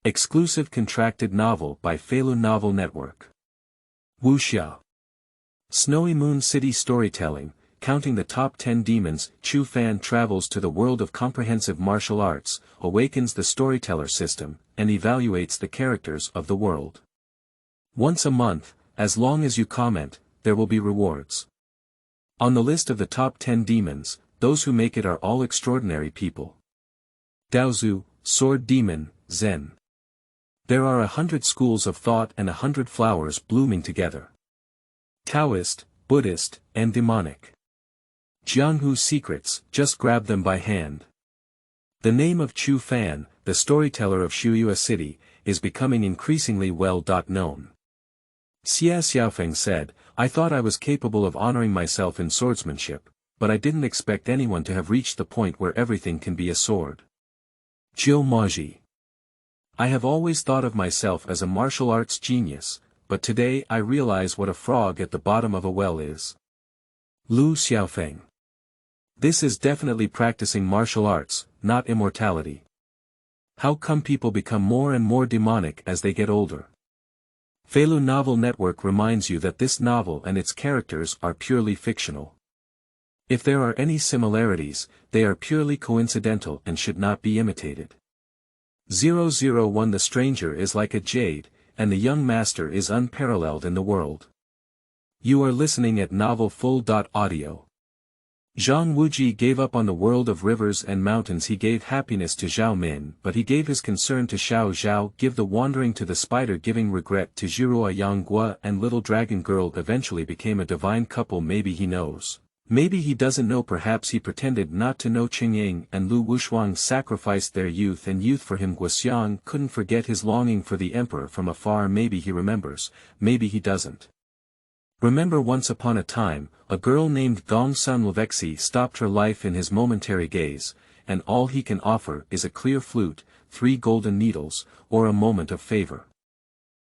Exclusive contracted novel by Feilu Novel Network. Wuxia. Snowy Moon City Storytelling, counting the top 10 demons. Chu Fan travels to the world of comprehensive martial arts, awakens the storyteller system, and evaluates the characters of the world. Once a month, as long as you comment, there will be rewards. On the list of the top 10 demons, those who make it are all extraordinary people. Daozu, Sword Demon, Zen. There are 100 schools of thought and 100 flowers blooming together. Taoist, Buddhist, and demonic. Jianghu secrets, just grab them by hand. The name of Chu Fan, the storyteller of Xueyue City, is becoming increasingly well-known. Xiaofeng said, "I thought I was capable of honoring myself in swordsmanship, but I didn't expect anyone to have reached the point where everything can be a sword." Jiu Mozhi. I have always thought of myself as a martial arts genius, but today I realize what a frog at the bottom of a well is. Xiaofeng. This is definitely practicing martial arts, not immortality. How come people become more and more demonic as they get older? Feilu Novel Network reminds you that this novel and its characters are purely fictional. If there are any similarities, they are purely coincidental and should not be imitated. 001 The stranger is like a jade, and the young master is unparalleled in the world. You are listening at Novel Full.audio. Zhang Wuji gave up on the world of rivers and mountains. He gave happiness to Zhao Min, but he gave his concern to Xiao Zhao. Give the wandering to the spider, giving regret to Zhirua Yanggua, and little dragon girl eventually became a divine couple. Maybe he knows. Maybe he doesn't know. Perhaps he pretended not to know. Qingyang and Lu Wushuang sacrificed their youth and youth for him. Guoxiang couldn't forget his longing for the emperor from afar. Maybe he remembers, maybe he doesn't. Remember, once upon a time, a girl named Gongsun Levexi stopped her life in his momentary gaze, and all he can offer is a clear flute, 3 golden needles, or a moment of favor.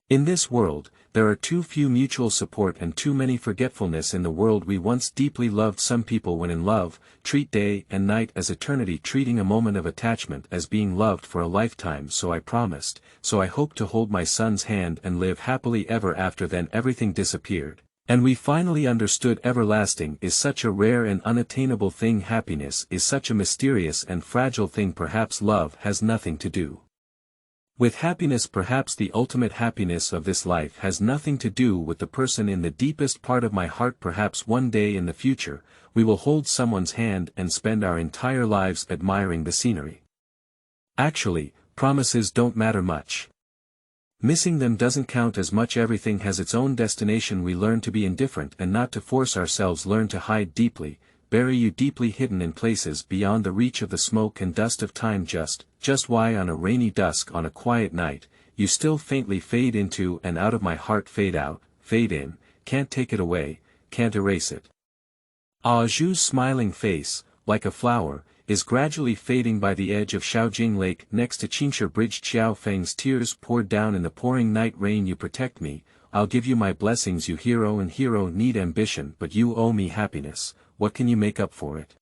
In this world, there are too few mutual support and too many forgetfulness in the world we once deeply loved. Some people, when in love, treat day and night as eternity, treating a moment of attachment as being loved for a lifetime. So I promised, so I hoped to hold my son's hand and live happily ever after. Then everything disappeared, and we finally understood everlasting is such a rare and unattainable thing. Happiness is such a mysterious and fragile thing. Perhaps love has nothing to do with happiness. Perhaps the ultimate happiness of this life has nothing to do with the person in the deepest part of my heart. Perhaps one day in the future, we will hold someone's hand and spend our entire lives admiring the scenery. Actually, promises don't matter much. Missing them doesn't count as much. Everything has its own destination. We learn to be indifferent and not to force ourselves. Learn to hide deeply, bury you deeply hidden in places beyond the reach of the smoke and dust of time. Just why on a rainy dusk, on a quiet night, you still faintly fade into and out of my heart. Fade out, fade in, can't take it away, can't erase it. Zhu's smiling face, like a flower, is gradually fading by the edge of Shaojing Lake next to Qingsha Bridge. Xiaofeng's tears poured down in the pouring night rain. You protect me, I'll give you my blessings. You hero and hero need ambition, but you owe me happiness. What can you make up for it?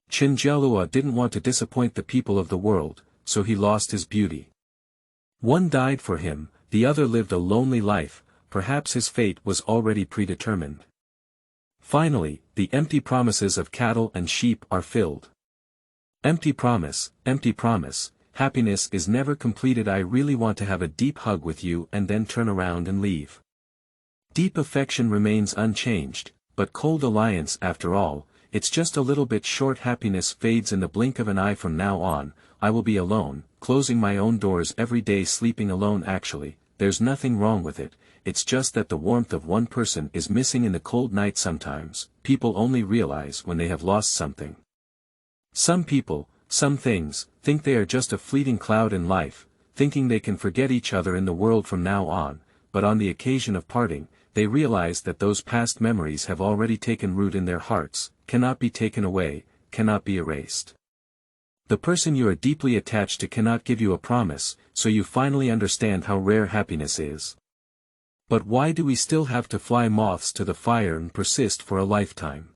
Chen Jialua didn't want to disappoint the people of the world, so he lost his beauty. One died for him, the other lived a lonely life. Perhaps his fate was already predetermined. Finally, the empty promises of cattle and sheep are filled. Empty promise, happiness is never completed. I really want to have a deep hug with you and then turn around and leave. Deep affection remains unchanged, but cold alliance, after all, it's just a little bit short. Happiness fades in the blink of an eye. From now on, I will be alone, closing my own doors every day, sleeping alone. Actually, there's nothing wrong with it, it's just that the warmth of one person is missing in the cold night. Sometimes, people only realize when they have lost something. Some people, some things, think they are just a fleeting cloud in life, thinking they can forget each other in the world from now on, but on the occasion of parting, they realize that those past memories have already taken root in their hearts, cannot be taken away, cannot be erased. The person you are deeply attached to cannot give you a promise, so you finally understand how rare happiness is. But why do we still have to fly moths to the fire and persist for a lifetime?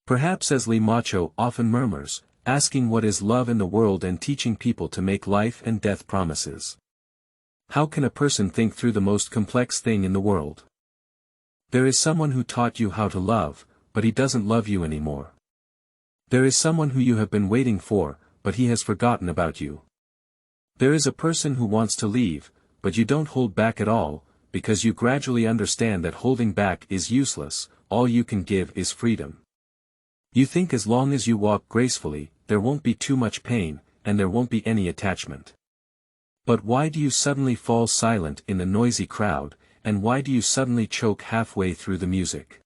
Perhaps as Li Macho often murmurs, asking what is love in the world and teaching people to make life and death promises. How can a person think through the most complex thing in the world? There is someone who taught you how to love, but he doesn't love you anymore. There is someone who you have been waiting for, but he has forgotten about you. There is a person who wants to leave, but you don't hold back at all, because you gradually understand that holding back is useless, all you can give is freedom. You think as long as you walk gracefully, there won't be too much pain, and there won't be any attachment. But why do you suddenly fall silent in the noisy crowd, and why do you suddenly choke halfway through the music?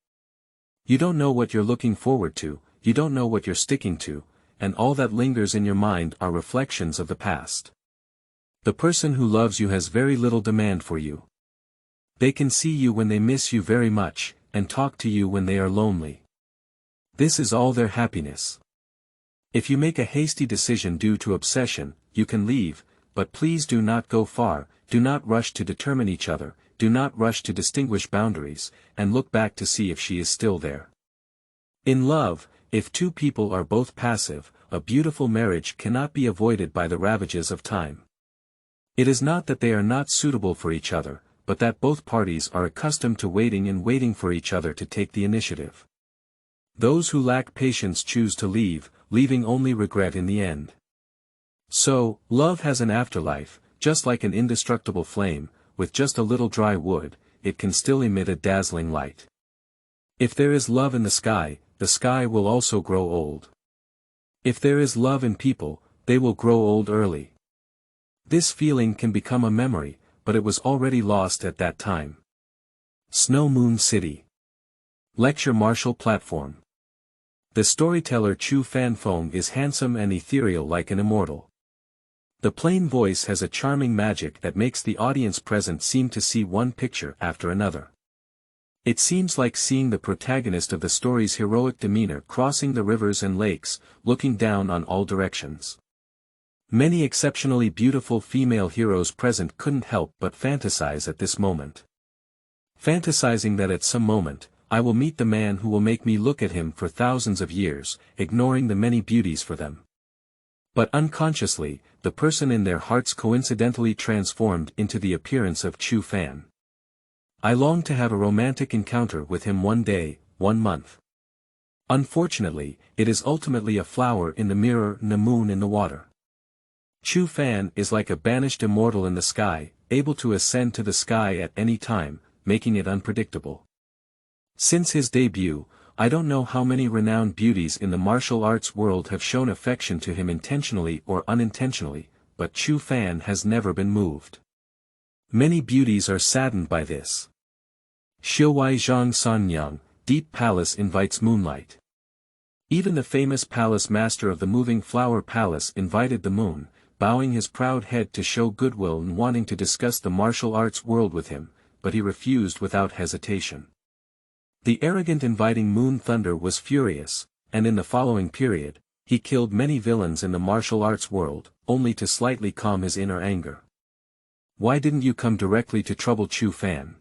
You don't know what you're looking forward to, you don't know what you're sticking to, and all that lingers in your mind are reflections of the past. The person who loves you has very little demand for you. They can see you when they miss you very much, and talk to you when they are lonely. This is all their happiness. If you make a hasty decision due to obsession, you can leave, but please do not go far, do not rush to determine each other, do not rush to distinguish boundaries, and look back to see if she is still there. In love, if two people are both passive, a beautiful marriage cannot be avoided by the ravages of time. It is not that they are not suitable for each other, but that both parties are accustomed to waiting and waiting for each other to take the initiative. Those who lack patience choose to leave, leaving only regret in the end. So, love has an afterlife, just like an indestructible flame, with just a little dry wood, it can still emit a dazzling light. If there is love in the sky will also grow old. If there is love in people, they will grow old early. This feeling can become a memory, but it was already lost at that time. Snow Moon City. Lecture Martial Platform. The storyteller Chu Fan is handsome and ethereal like an immortal. The plain voice has a charming magic that makes the audience present seem to see one picture after another. It seems like seeing the protagonist of the story's heroic demeanor crossing the rivers and lakes, looking down on all directions. Many exceptionally beautiful female heroes present couldn't help but fantasize at this moment. Fantasizing that at some moment, I will meet the man who will make me look at him for thousands of years, ignoring the many beauties for them. But unconsciously, the person in their hearts coincidentally transformed into the appearance of Chu Fan. I long to have a romantic encounter with him one day, 1 month. Unfortunately, it is ultimately a flower in the mirror and a moon in the water. Chu Fan is like a banished immortal in the sky, able to ascend to the sky at any time, making it unpredictable. Since his debut, I don't know how many renowned beauties in the martial arts world have shown affection to him intentionally or unintentionally, but Chu Fan has never been moved. Many beauties are saddened by this. Xueyue Jiangshan, Deep Palace invites moonlight. Even the famous palace master of the moving flower palace invited the moon, bowing his proud head to show goodwill and wanting to discuss the martial arts world with him, but he refused without hesitation. The arrogant inviting moon thunder was furious, and in the following period, he killed many villains in the martial arts world, only to slightly calm his inner anger. Why didn't you come directly to trouble Chu Fan?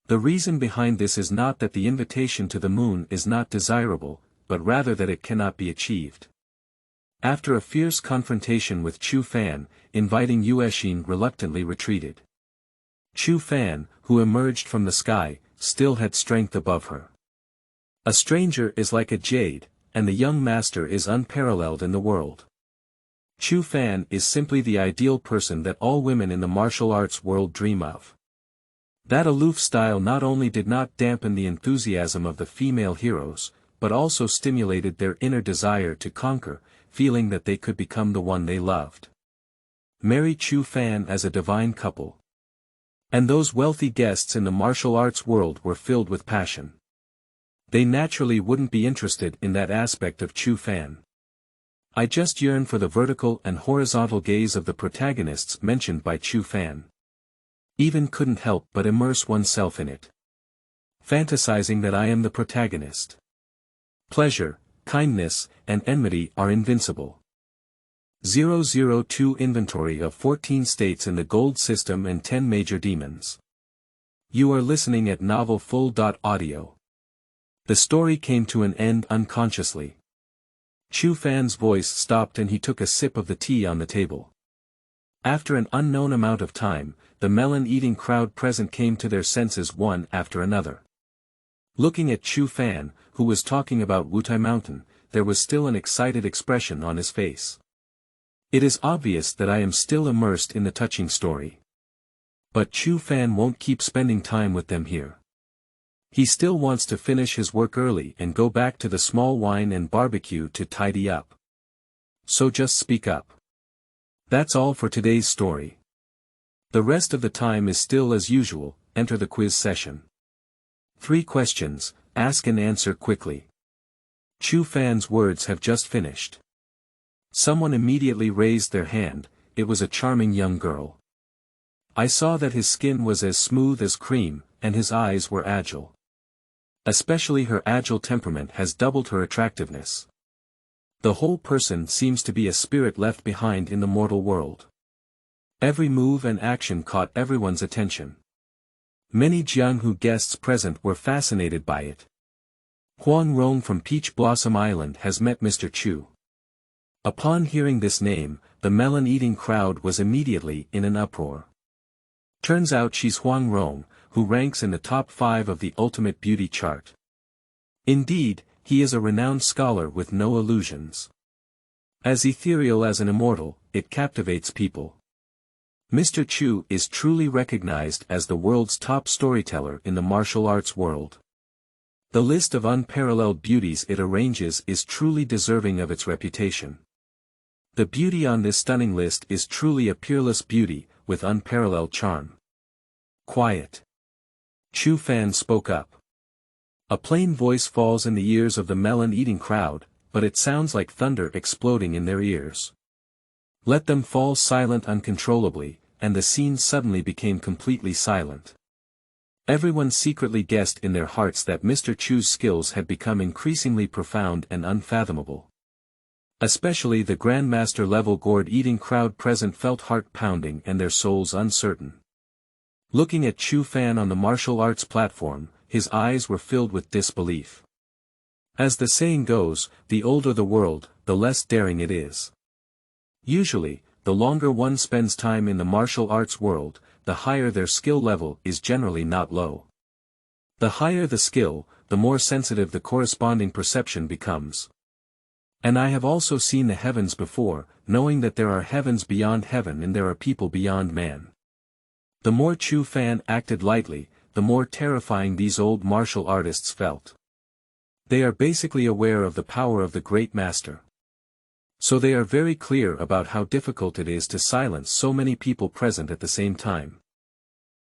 The reason behind this is not that the invitation to the moon is not desirable, but rather that it cannot be achieved. After a fierce confrontation with Chu Fan, inviting Yuexin reluctantly retreated. Chu Fan, who emerged from the sky, still had strength above her. A stranger is like a jade, and the young master is unparalleled in the world. Chu Fan is simply the ideal person that all women in the martial arts world dream of. That aloof style not only did not dampen the enthusiasm of the female heroes, but also stimulated their inner desire to conquer, feeling that they could become the one they loved. Marry Chu Fan as a divine couple. And those wealthy guests in the martial arts world were filled with passion. They naturally wouldn't be interested in that aspect of Chu Fan. I just yearn for the vertical and horizontal gaze of the protagonists mentioned by Chu Fan. Even couldn't help but immerse oneself in it. Fantasizing that I am the protagonist. Pleasure, kindness, and enmity are invincible. 002 Inventory of 14 states in the gold system and 10 major demons. You are listening at Novel Full.audio. The story came to an end unconsciously. Chu Fan's voice stopped and he took a sip of the tea on the table. After an unknown amount of time, the melon-eating crowd present came to their senses one after another. Looking at Chu Fan, who was talking about Wutai Mountain, there was still an excited expression on his face. It is obvious that I am still immersed in the touching story. But Chu Fan won't keep spending time with them here. He still wants to finish his work early and go back to the small wine and barbecue to tidy up. So just speak up. That's all for today's story. The rest of the time is still as usual, enter the quiz session. 3 questions, ask and answer quickly. Chu Fan's words have just finished. Someone immediately raised their hand, it was a charming young girl. I saw that his skin was as smooth as cream, and his eyes were agile. Especially her agile temperament has doubled her attractiveness. The whole person seems to be a spirit left behind in the mortal world. Every move and action caught everyone's attention. Many Jianghu guests present were fascinated by it. Huang Rong from Peach Blossom Island has met Mr. Chu. Upon hearing this name, the melon-eating crowd was immediately in an uproar. Turns out she's Huang Rong, who ranks in the top 5 of the ultimate beauty chart. Indeed, he is a renowned scholar with no illusions. As ethereal as an immortal, it captivates people. Mr. Chu is truly recognized as the world's top storyteller in the martial arts world. The list of unparalleled beauties it arranges is truly deserving of its reputation. The beauty on this stunning list is truly a peerless beauty, with unparalleled charm. Quiet. Chu Fan spoke up. A plain voice falls in the ears of the melon-eating crowd, but it sounds like thunder exploding in their ears. Let them fall silent uncontrollably, and the scene suddenly became completely silent. Everyone secretly guessed in their hearts that Mr. Chu's skills had become increasingly profound and unfathomable. Especially the Grandmaster level gourd-eating crowd present felt heart-pounding and their souls uncertain. Looking at Chu Fan on the martial arts platform, his eyes were filled with disbelief. As the saying goes, the older the world, the less daring it is. Usually, the longer one spends time in the martial arts world, the higher their skill level is generally not low. The higher the skill, the more sensitive the corresponding perception becomes. And I have also seen the heavens before, knowing that there are heavens beyond heaven and there are people beyond man. The more Chu Fan acted lightly, the more terrifying these old martial artists felt. They are basically aware of the power of the great master. So they are very clear about how difficult it is to silence so many people present at the same time.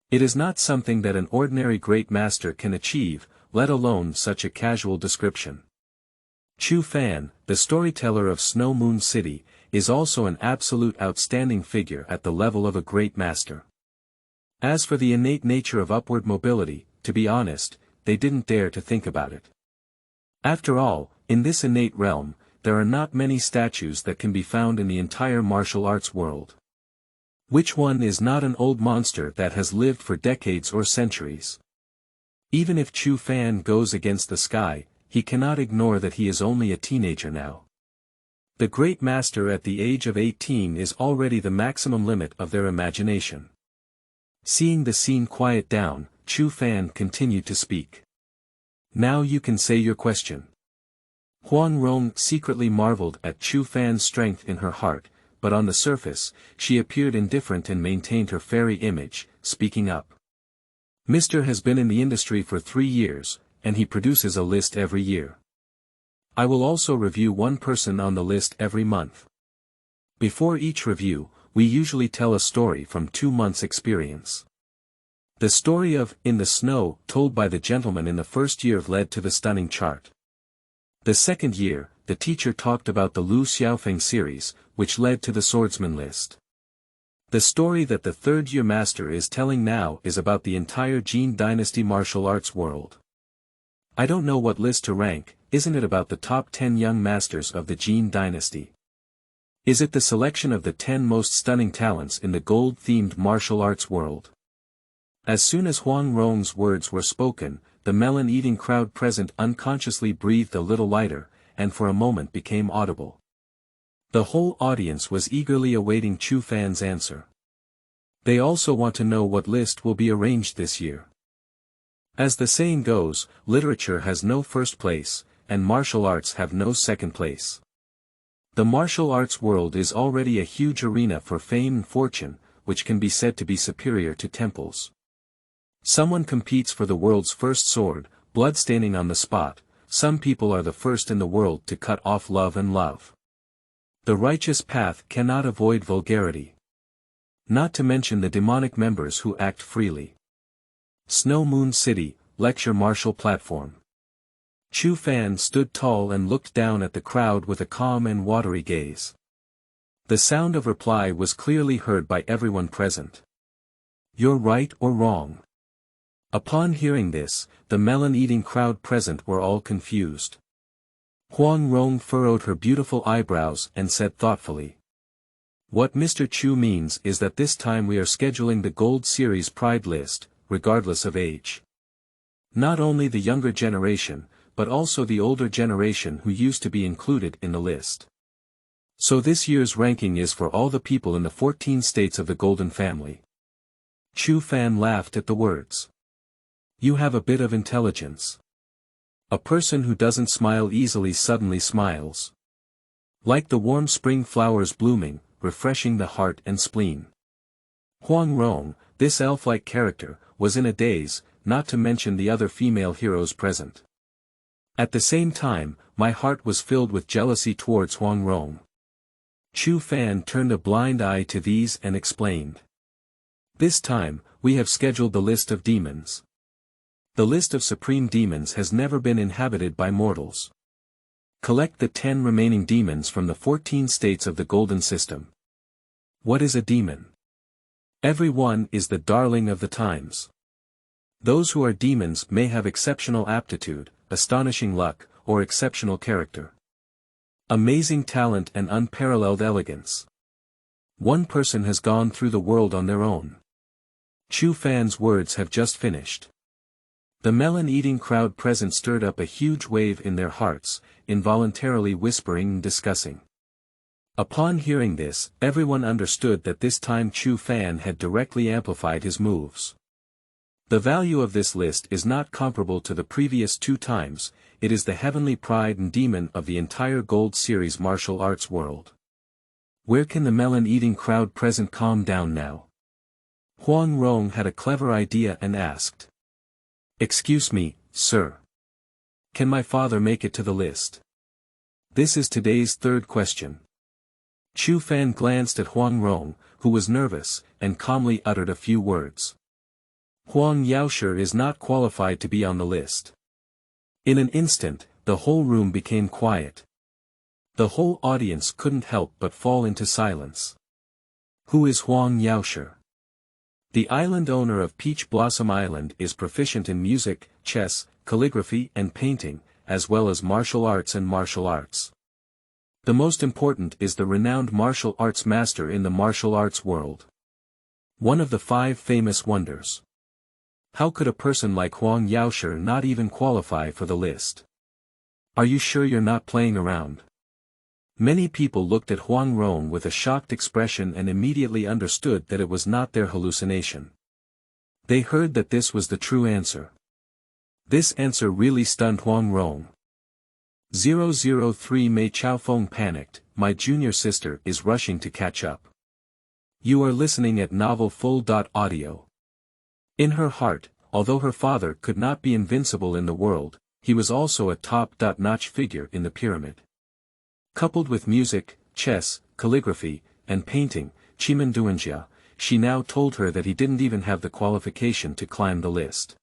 It is not something that an ordinary great master can achieve, let alone such a casual description. Chu Fan, the storyteller of Snow Moon City, is also an absolute outstanding figure at the level of a great master. As for the innate nature of upward mobility, to be honest, they didn't dare to think about it. After all, in this innate realm, there are not many statues that can be found in the entire martial arts world. Which one is not an old monster that has lived for decades or centuries? Even if Chu Fan goes against the sky, he cannot ignore that he is only a teenager now. The great master at the age of 18 is already the maximum limit of their imagination. Seeing the scene quiet down, Chu Fan continued to speak. Now you can say your question. Huang Rong secretly marveled at Chu Fan's strength in her heart, but on the surface, she appeared indifferent and maintained her fairy image, speaking up. Mr. has been in the industry for 3 years, and he produces a list every year. I will also review one person on the list every month. Before each review, we usually tell a story from 2 months' experience. The story of In the Snow, told by the gentleman in the first year led to the stunning chart. The second year, the teacher talked about the Liu Xiaofeng series, which led to the swordsman list. The story that the third-year master is telling now is about the entire Jin dynasty martial arts world. I don't know what list to rank, isn't it about the top 10 young masters of the Jin dynasty? Is it the selection of the 10 most stunning talents in the gold-themed martial arts world? As soon as Huang Rong's words were spoken, the melon-eating crowd present unconsciously breathed a little lighter, and for a moment became audible. The whole audience was eagerly awaiting Chu Fan's answer. They also want to know what list will be arranged this year. As the saying goes, literature has no first place, and martial arts have no second place. The martial arts world is already a huge arena for fame and fortune, which can be said to be superior to temples. Someone competes for the world's first sword, bloodstaining on the spot. Some people are the first in the world to cut off love and love. The righteous path cannot avoid vulgarity. Not to mention the demonic members who act freely. Snow Moon City, Lecture Martial Platform. Chu Fan stood tall and looked down at the crowd with a calm and watery gaze. The sound of reply was clearly heard by everyone present. You're right or wrong. Upon hearing this, the melon-eating crowd present were all confused. Huang Rong furrowed her beautiful eyebrows and said thoughtfully. What Mr. Chu means is that this time we are scheduling the Gold Series Pride list, regardless of age. Not only the younger generation, but also the older generation who used to be included in the list. So this year's ranking is for all the people in the 14 states of the Golden Family. Chu Fan laughed at the words. You have a bit of intelligence. A person who doesn't smile easily suddenly smiles. Like the warm spring flowers blooming, refreshing the heart and spleen. Huang Rong, this elf-like character, was in a daze, not to mention the other female heroes present. At the same time, my heart was filled with jealousy towards Huang Rong. Chu Fan turned a blind eye to these and explained. This time, we have scheduled the list of demons. The list of supreme demons has never been inhabited by mortals. Collect the 10 remaining demons from the 14 states of the Golden System. What is a demon? Every one is the darling of the times. Those who are demons may have exceptional aptitude, astonishing luck, or exceptional character. Amazing talent and unparalleled elegance. One person has gone through the world on their own. Chu Fan's words have just finished. The melon-eating crowd present stirred up a huge wave in their hearts, involuntarily whispering and discussing. Upon hearing this, everyone understood that this time Chu Fan had directly amplified his moves. The value of this list is not comparable to the previous 2 times, it is the heavenly pride and demon of the entire Gold Series martial arts world. Where can the melon-eating crowd present calm down now? Huang Rong had a clever idea and asked. Excuse me, sir. Can my father make it to the list? This is today's 3rd question. Chu Fan glanced at Huang Rong, who was nervous, and calmly uttered a few words. Huang Yaoshi is not qualified to be on the list. In an instant, the whole room became quiet. The whole audience couldn't help but fall into silence. Who is Huang Yaoshi? The island owner of Peach Blossom Island is proficient in music, chess, calligraphy and painting, as well as martial arts and martial arts. The most important is the renowned martial arts master in the martial arts world. One of the 5 famous wonders. How could a person like Huang Yaoshi not even qualify for the list? Are you sure you're not playing around? Many people looked at Huang Rong with a shocked expression and immediately understood that it was not their hallucination. They heard that this was the true answer. This answer really stunned Huang Rong. 003 Mei Chaofeng panicked, my junior sister is rushing to catch up. You are listening at novel full.audio. In her heart, although her father could not be invincible in the world, he was also a top-notch figure in the pyramid. Coupled with music, chess, calligraphy, and painting, Chimenduanjia, she now told her that he didn't even have the qualification to climb the list.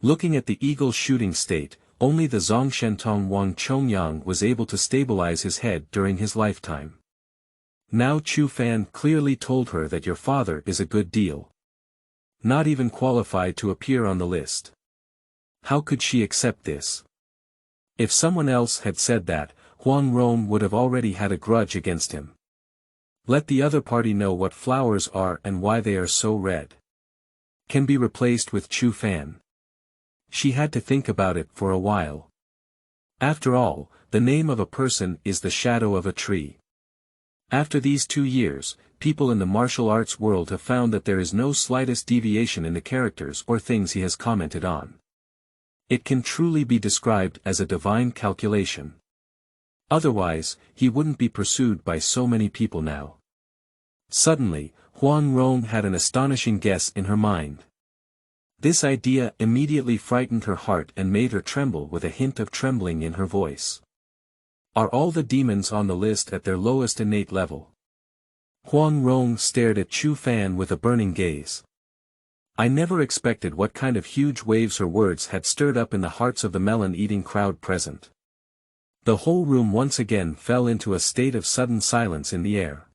Looking at the eagle shooting state, only the Zongshentong Wang Chongyang was able to stabilize his head during his lifetime. Now Chu Fan clearly told her that your father is a good deal. Not even qualified to appear on the list. How could she accept this? If someone else had said that, Huang Rong would have already had a grudge against him. Let the other party know what flowers are and why they are so red. Can be replaced with Chu Fan. She had to think about it for a while. After all, the name of a person is the shadow of a tree. After these 2 years, people in the martial arts world have found that there is no slightest deviation in the characters or things he has commented on. It can truly be described as a divine calculation. Otherwise, he wouldn't be pursued by so many people now. Suddenly, Huang Rong had an astonishing guess in her mind. This idea immediately frightened her heart and made her tremble with a hint of trembling in her voice. Are all the demons on the list at their lowest innate level? Huang Rong stared at Chu Fan with a burning gaze. I never expected what kind of huge waves her words had stirred up in the hearts of the melon-eating crowd present. The whole room once again fell into a state of sudden silence in the air.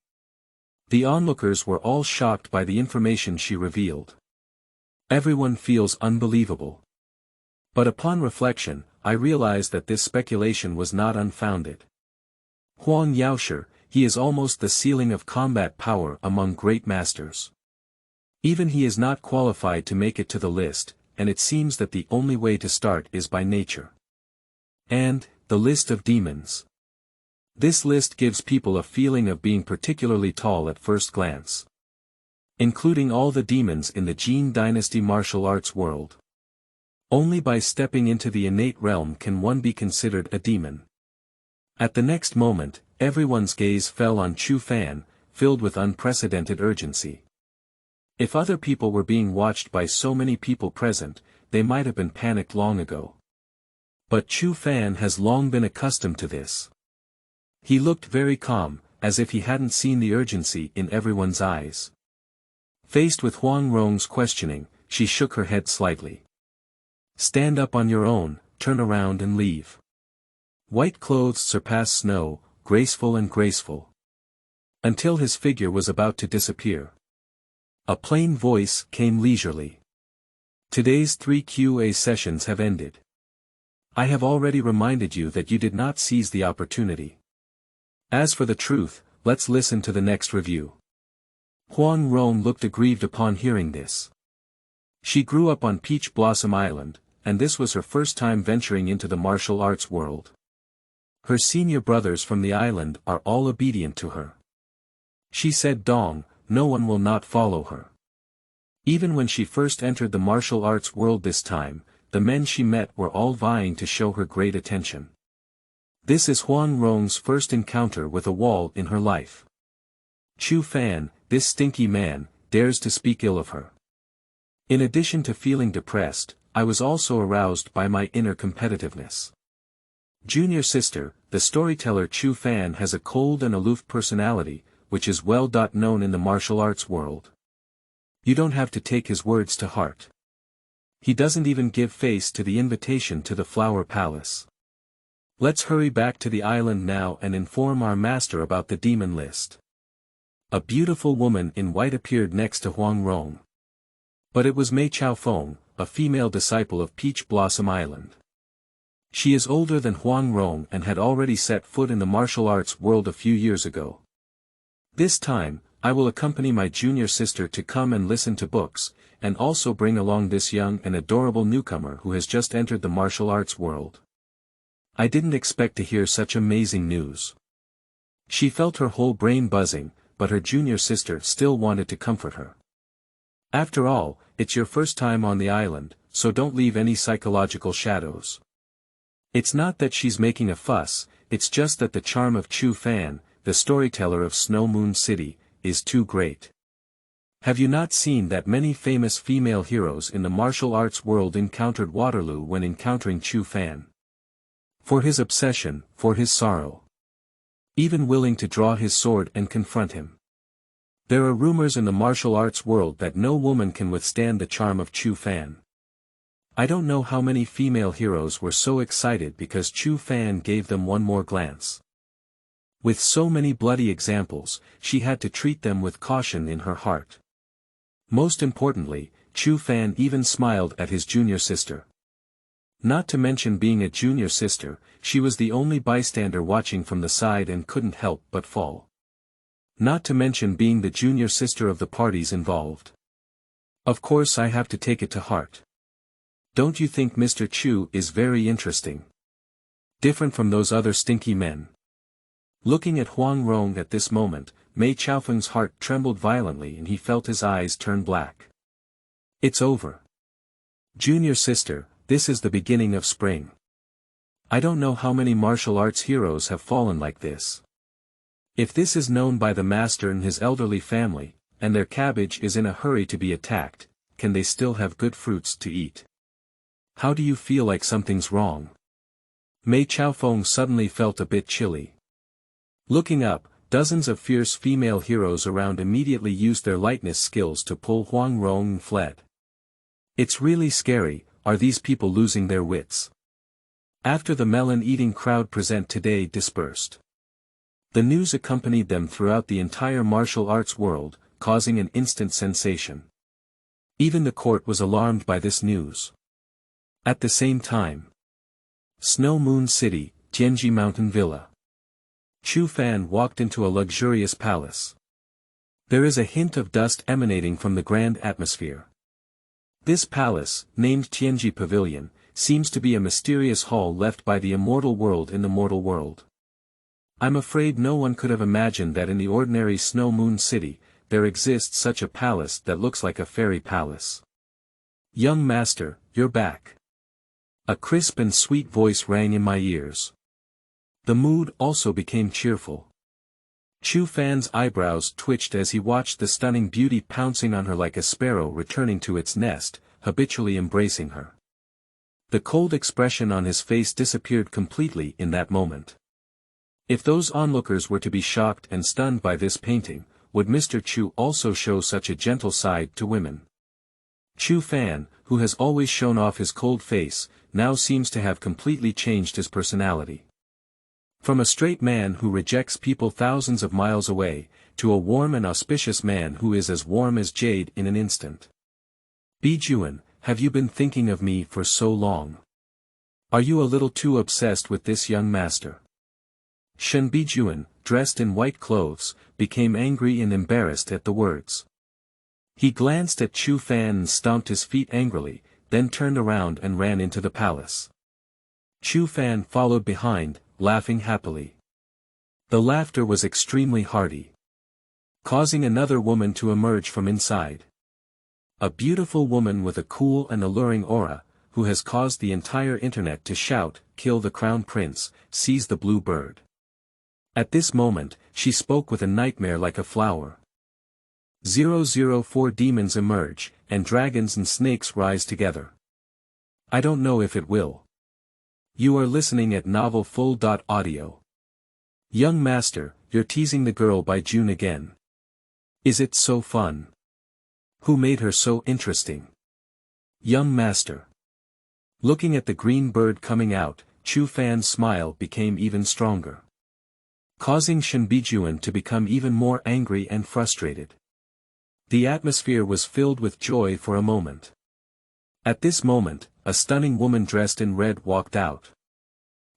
The onlookers were all shocked by the information she revealed. Everyone feels unbelievable. But upon reflection, I realized that this speculation was not unfounded. Huang Yaoshi, he is almost the ceiling of combat power among great masters. Even he is not qualified to make it to the list, and it seems that the only way to start is by nature. And, the list of demons. This list gives people a feeling of being particularly tall at first glance. Including all the demons in the Jin dynasty martial arts world. Only by stepping into the innate realm can one be considered a demon. At the next moment, everyone's gaze fell on Chu Fan, filled with unprecedented urgency. If other people were being watched by so many people present, they might have been panicked long ago. But Chu Fan has long been accustomed to this. He looked very calm, as if he hadn't seen the urgency in everyone's eyes. Faced with Huang Rong's questioning, she shook her head slightly. Stand up on your own, turn around and leave. White clothes surpass snow, graceful and graceful. Until his figure was about to disappear. A plain voice came leisurely. Today's 3 QA sessions have ended. I have already reminded you that you did not seize the opportunity. As for the truth, let's listen to the next review. Huang Rong looked aggrieved upon hearing this. She grew up on Peach Blossom Island, and this was her first time venturing into the martial arts world. Her senior brothers from the island are all obedient to her. She said Dong, no one will not follow her. Even when she first entered the martial arts world this time, the men she met were all vying to show her great attention. This is Huang Rong's first encounter with a wall in her life. Chu Fan, this stinky man, dares to speak ill of her. In addition to feeling depressed, I was also aroused by my inner competitiveness. Junior sister, the storyteller Chu Fan has a cold and aloof personality, which is well-known in the martial arts world. You don't have to take his words to heart. He doesn't even give face to the invitation to the Flower Palace. Let's hurry back to the island now and inform our master about the demon list. A beautiful woman in white appeared next to Huang Rong. But it was Mei Chaofeng, a female disciple of Peach Blossom Island. She is older than Huang Rong and had already set foot in the martial arts world a few years ago. This time, I will accompany my junior sister to come and listen to books, and also bring along this young and adorable newcomer who has just entered the martial arts world. I didn't expect to hear such amazing news. She felt her whole brain buzzing, but her junior sister still wanted to comfort her. After all, it's your first time on the island, so don't leave any psychological shadows. It's not that she's making a fuss, it's just that the charm of Chu Fan, the storyteller of Snow Moon City, is too great. Have you not seen that many famous female heroes in the martial arts world encountered Waterloo when encountering Chu Fan? For his obsession, for his sorrow. Even willing to draw his sword and confront him. There are rumors in the martial arts world that no woman can withstand the charm of Chu Fan. I don't know how many female heroes were so excited because Chu Fan gave them one more glance. With so many bloody examples, she had to treat them with caution in her heart. Most importantly, Chu Fan even smiled at his junior sister. Not to mention being a junior sister, she was the only bystander watching from the side and couldn't help but fall. Not to mention being the junior sister of the parties involved. Of course I have to take it to heart. Don't you think Mr. Chu is very interesting? Different from those other stinky men. Looking at Huang Rong at this moment, Mei Chaofeng's heart trembled violently and he felt his eyes turn black. It's over. Junior sister, this is the beginning of spring. I don't know how many martial arts heroes have fallen like this. If this is known by the master and his elderly family, and their cabbage is in a hurry to be attacked, can they still have good fruits to eat? How do you feel like something's wrong? Mei Chaofeng suddenly felt a bit chilly. Looking up, dozens of fierce female heroes around immediately used their lightness skills to pull Huang Yaoshi and fled. It's really scary, are these people losing their wits? After the melon-eating crowd present today dispersed, the news accompanied them throughout the entire martial arts world, causing an instant sensation. Even the court was alarmed by this news. At the same time, Snow Moon City, Tianji Mountain Villa. Chu Fan walked into a luxurious palace. There is a hint of dust emanating from the grand atmosphere. This palace, named Tianji Pavilion, seems to be a mysterious hall left by the immortal world in the mortal world. I'm afraid no one could have imagined that in the ordinary Snow Moon City, there exists such a palace that looks like a fairy palace. Young master, you're back. A crisp and sweet voice rang in my ears. The mood also became cheerful. Chu Fan's eyebrows twitched as he watched the stunning beauty pouncing on her like a sparrow returning to its nest, habitually embracing her. The cold expression on his face disappeared completely in that moment. If those onlookers were to be shocked and stunned by this painting, would Mr. Chu also show such a gentle side to women? Chu Fan, who has always shown off his cold face, now seems to have completely changed his personality. From a straight man who rejects people thousands of miles away, to a warm and auspicious man who is as warm as jade in an instant. Bijuan, have you been thinking of me for so long? Are you a little too obsessed with this young master? Shen Bijuan, dressed in white clothes, became angry and embarrassed at the words. He glanced at Chu Fan and stomped his feet angrily, then turned around and ran into the palace. Chu Fan followed behind, laughing happily. The laughter was extremely hearty, causing another woman to emerge from inside. A beautiful woman with a cool and alluring aura, who has caused the entire internet to shout, "Kill the crown prince, seize the blue bird." At this moment, she spoke with a nightmare like a flower. 004 demons emerge, and dragons and snakes rise together. I don't know if it will. You are listening at Novel Full.Audio. Young master, you're teasing the girl by June again. Is it so fun? Who made her so interesting? Young master. Looking at the green bird coming out, Chu Fan's smile became even stronger, causing Shen Bijuan to become even more angry and frustrated. The atmosphere was filled with joy for a moment. At this moment, a stunning woman dressed in red walked out.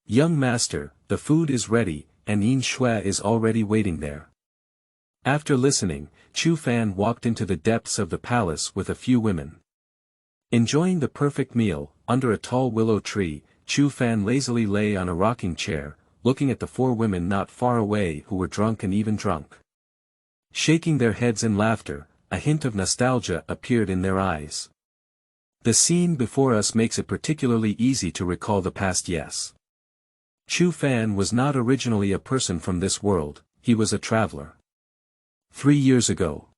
Young master, the food is ready, and Yin Shui is already waiting there. After listening, Chu Fan walked into the depths of the palace with a few women. Enjoying the perfect meal, under a tall willow tree, Chu Fan lazily lay on a rocking chair, looking at the four women not far away who were drunk and even drunk. Shaking their heads in laughter, a hint of nostalgia appeared in their eyes. The scene before us makes it particularly easy to recall the past. Yes. Chu Fan was not originally a person from this world, he was a traveler. 3 years ago,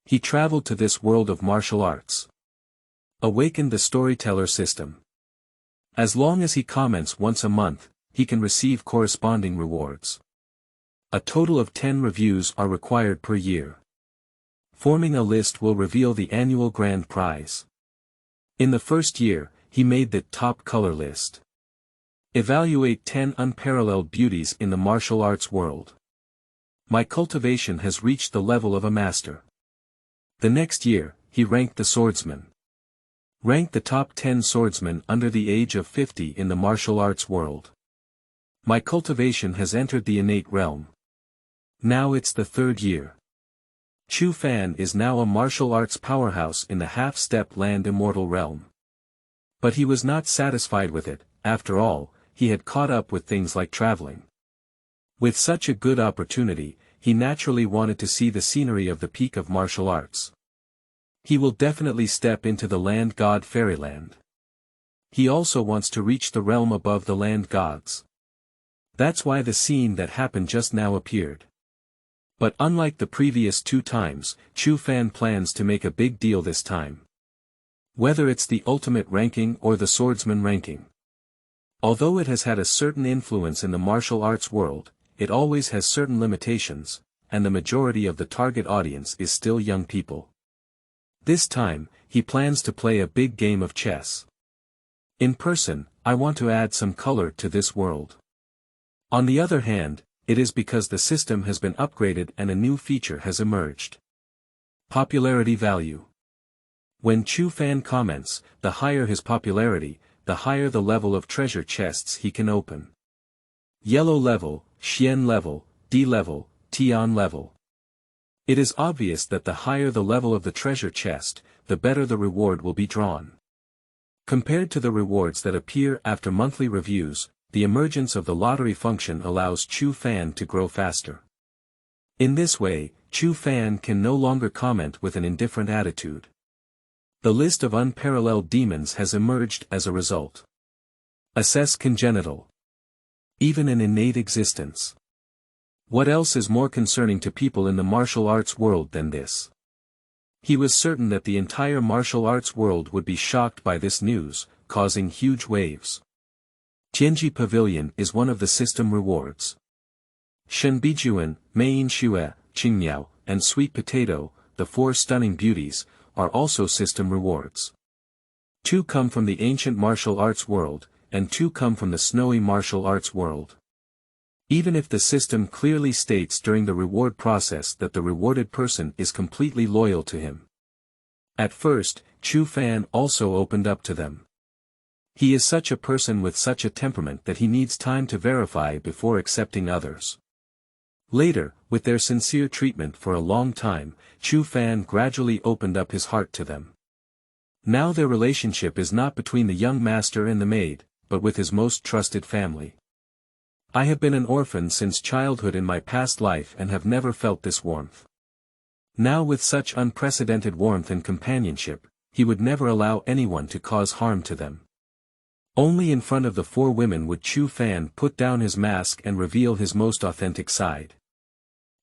he traveled to this world of martial arts. Awakened the storyteller system. As long as he comments once a month, he can receive corresponding rewards. A total of 10 reviews are required per year. Forming a list will reveal the annual grand prize. In the first year, he made the top color list. Evaluate 10 unparalleled beauties in the martial arts world. My cultivation has reached the level of a master. The next year, he ranked the swordsman. Ranked the top 10 swordsmen under the age of 50 in the martial arts world. My cultivation has entered the innate realm. Now it's the 3rd year. Chu Fan is now a martial arts powerhouse in the half-step land immortal realm. But he was not satisfied with it, after all, he had caught up with things like traveling. With such a good opportunity, he naturally wanted to see the scenery of the peak of martial arts. He will definitely step into the land god fairyland. He also wants to reach the realm above the land gods. That's why the scene that happened just now appeared. But unlike the previous 2 times, Chu Fan plans to make a big deal this time. Whether it's the ultimate ranking or the swordsman ranking. Although it has had a certain influence in the martial arts world, it always has certain limitations, and the majority of the target audience is still young people. This time, he plans to play a big game of chess. In person, I want to add some color to this world. On the other hand, it is because the system has been upgraded and a new feature has emerged. Popularity value. When Chu Fan comments, the higher his popularity, the higher the level of treasure chests he can open. Yellow level, Xian level, D level, Tian level. It is obvious that the higher the level of the treasure chest, the better the reward will be drawn. Compared to the rewards that appear after monthly reviews, the emergence of the lottery function allows Chu Fan to grow faster. In this way, Chu Fan can no longer comment with an indifferent attitude. The list of unparalleled demons has emerged as a result. Assess congenital. Even an innate existence. What else is more concerning to people in the martial arts world than this? He was certain that the entire martial arts world would be shocked by this news, causing huge waves. Tianji Pavilion is one of the system rewards. Shenbijuan, Mein Xue, Qingmiao, and Sweet Potato, the 4 stunning beauties, are also system rewards. 2 come from the ancient martial arts world, and 2 come from the snowy martial arts world. Even if the system clearly states during the reward process that the rewarded person is completely loyal to him. At first, Chu Fan also opened up to them. He is such a person with such a temperament that he needs time to verify before accepting others. Later, with their sincere treatment for a long time, Chu Fan gradually opened up his heart to them. Now their relationship is not between the young master and the maid, but with his most trusted family. I have been an orphan since childhood in my past life and have never felt this warmth. Now with such unprecedented warmth and companionship, he would never allow anyone to cause harm to them. Only in front of the 4 women would Chu Fan put down his mask and reveal his most authentic side.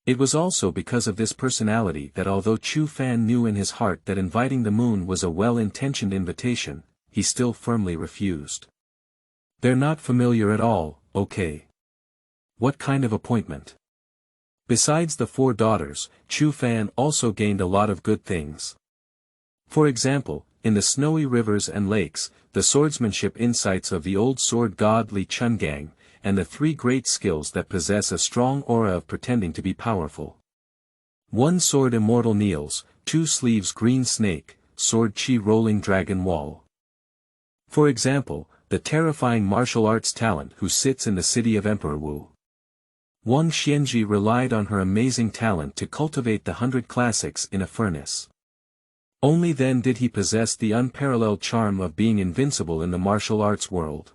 It was also because of this personality that although Chu Fan knew in his heart that inviting the moon was a well-intentioned invitation, he still firmly refused. They're not familiar at all, okay. What kind of appointment? Besides the 4 daughters, Chu Fan also gained a lot of good things. For example, in the snowy rivers and lakes, the swordsmanship insights of the old sword god Li Chungang, and the 3 great skills that possess a strong aura of pretending to be powerful. 1 sword immortal kneels, 2 sleeves green snake, sword chi rolling dragon wall. For example, the terrifying martial arts talent who sits in the city of Emperor Wu. Wang Xianji relied on her amazing talent to cultivate the 100 classics in a furnace. Only then did he possess the unparalleled charm of being invincible in the martial arts world.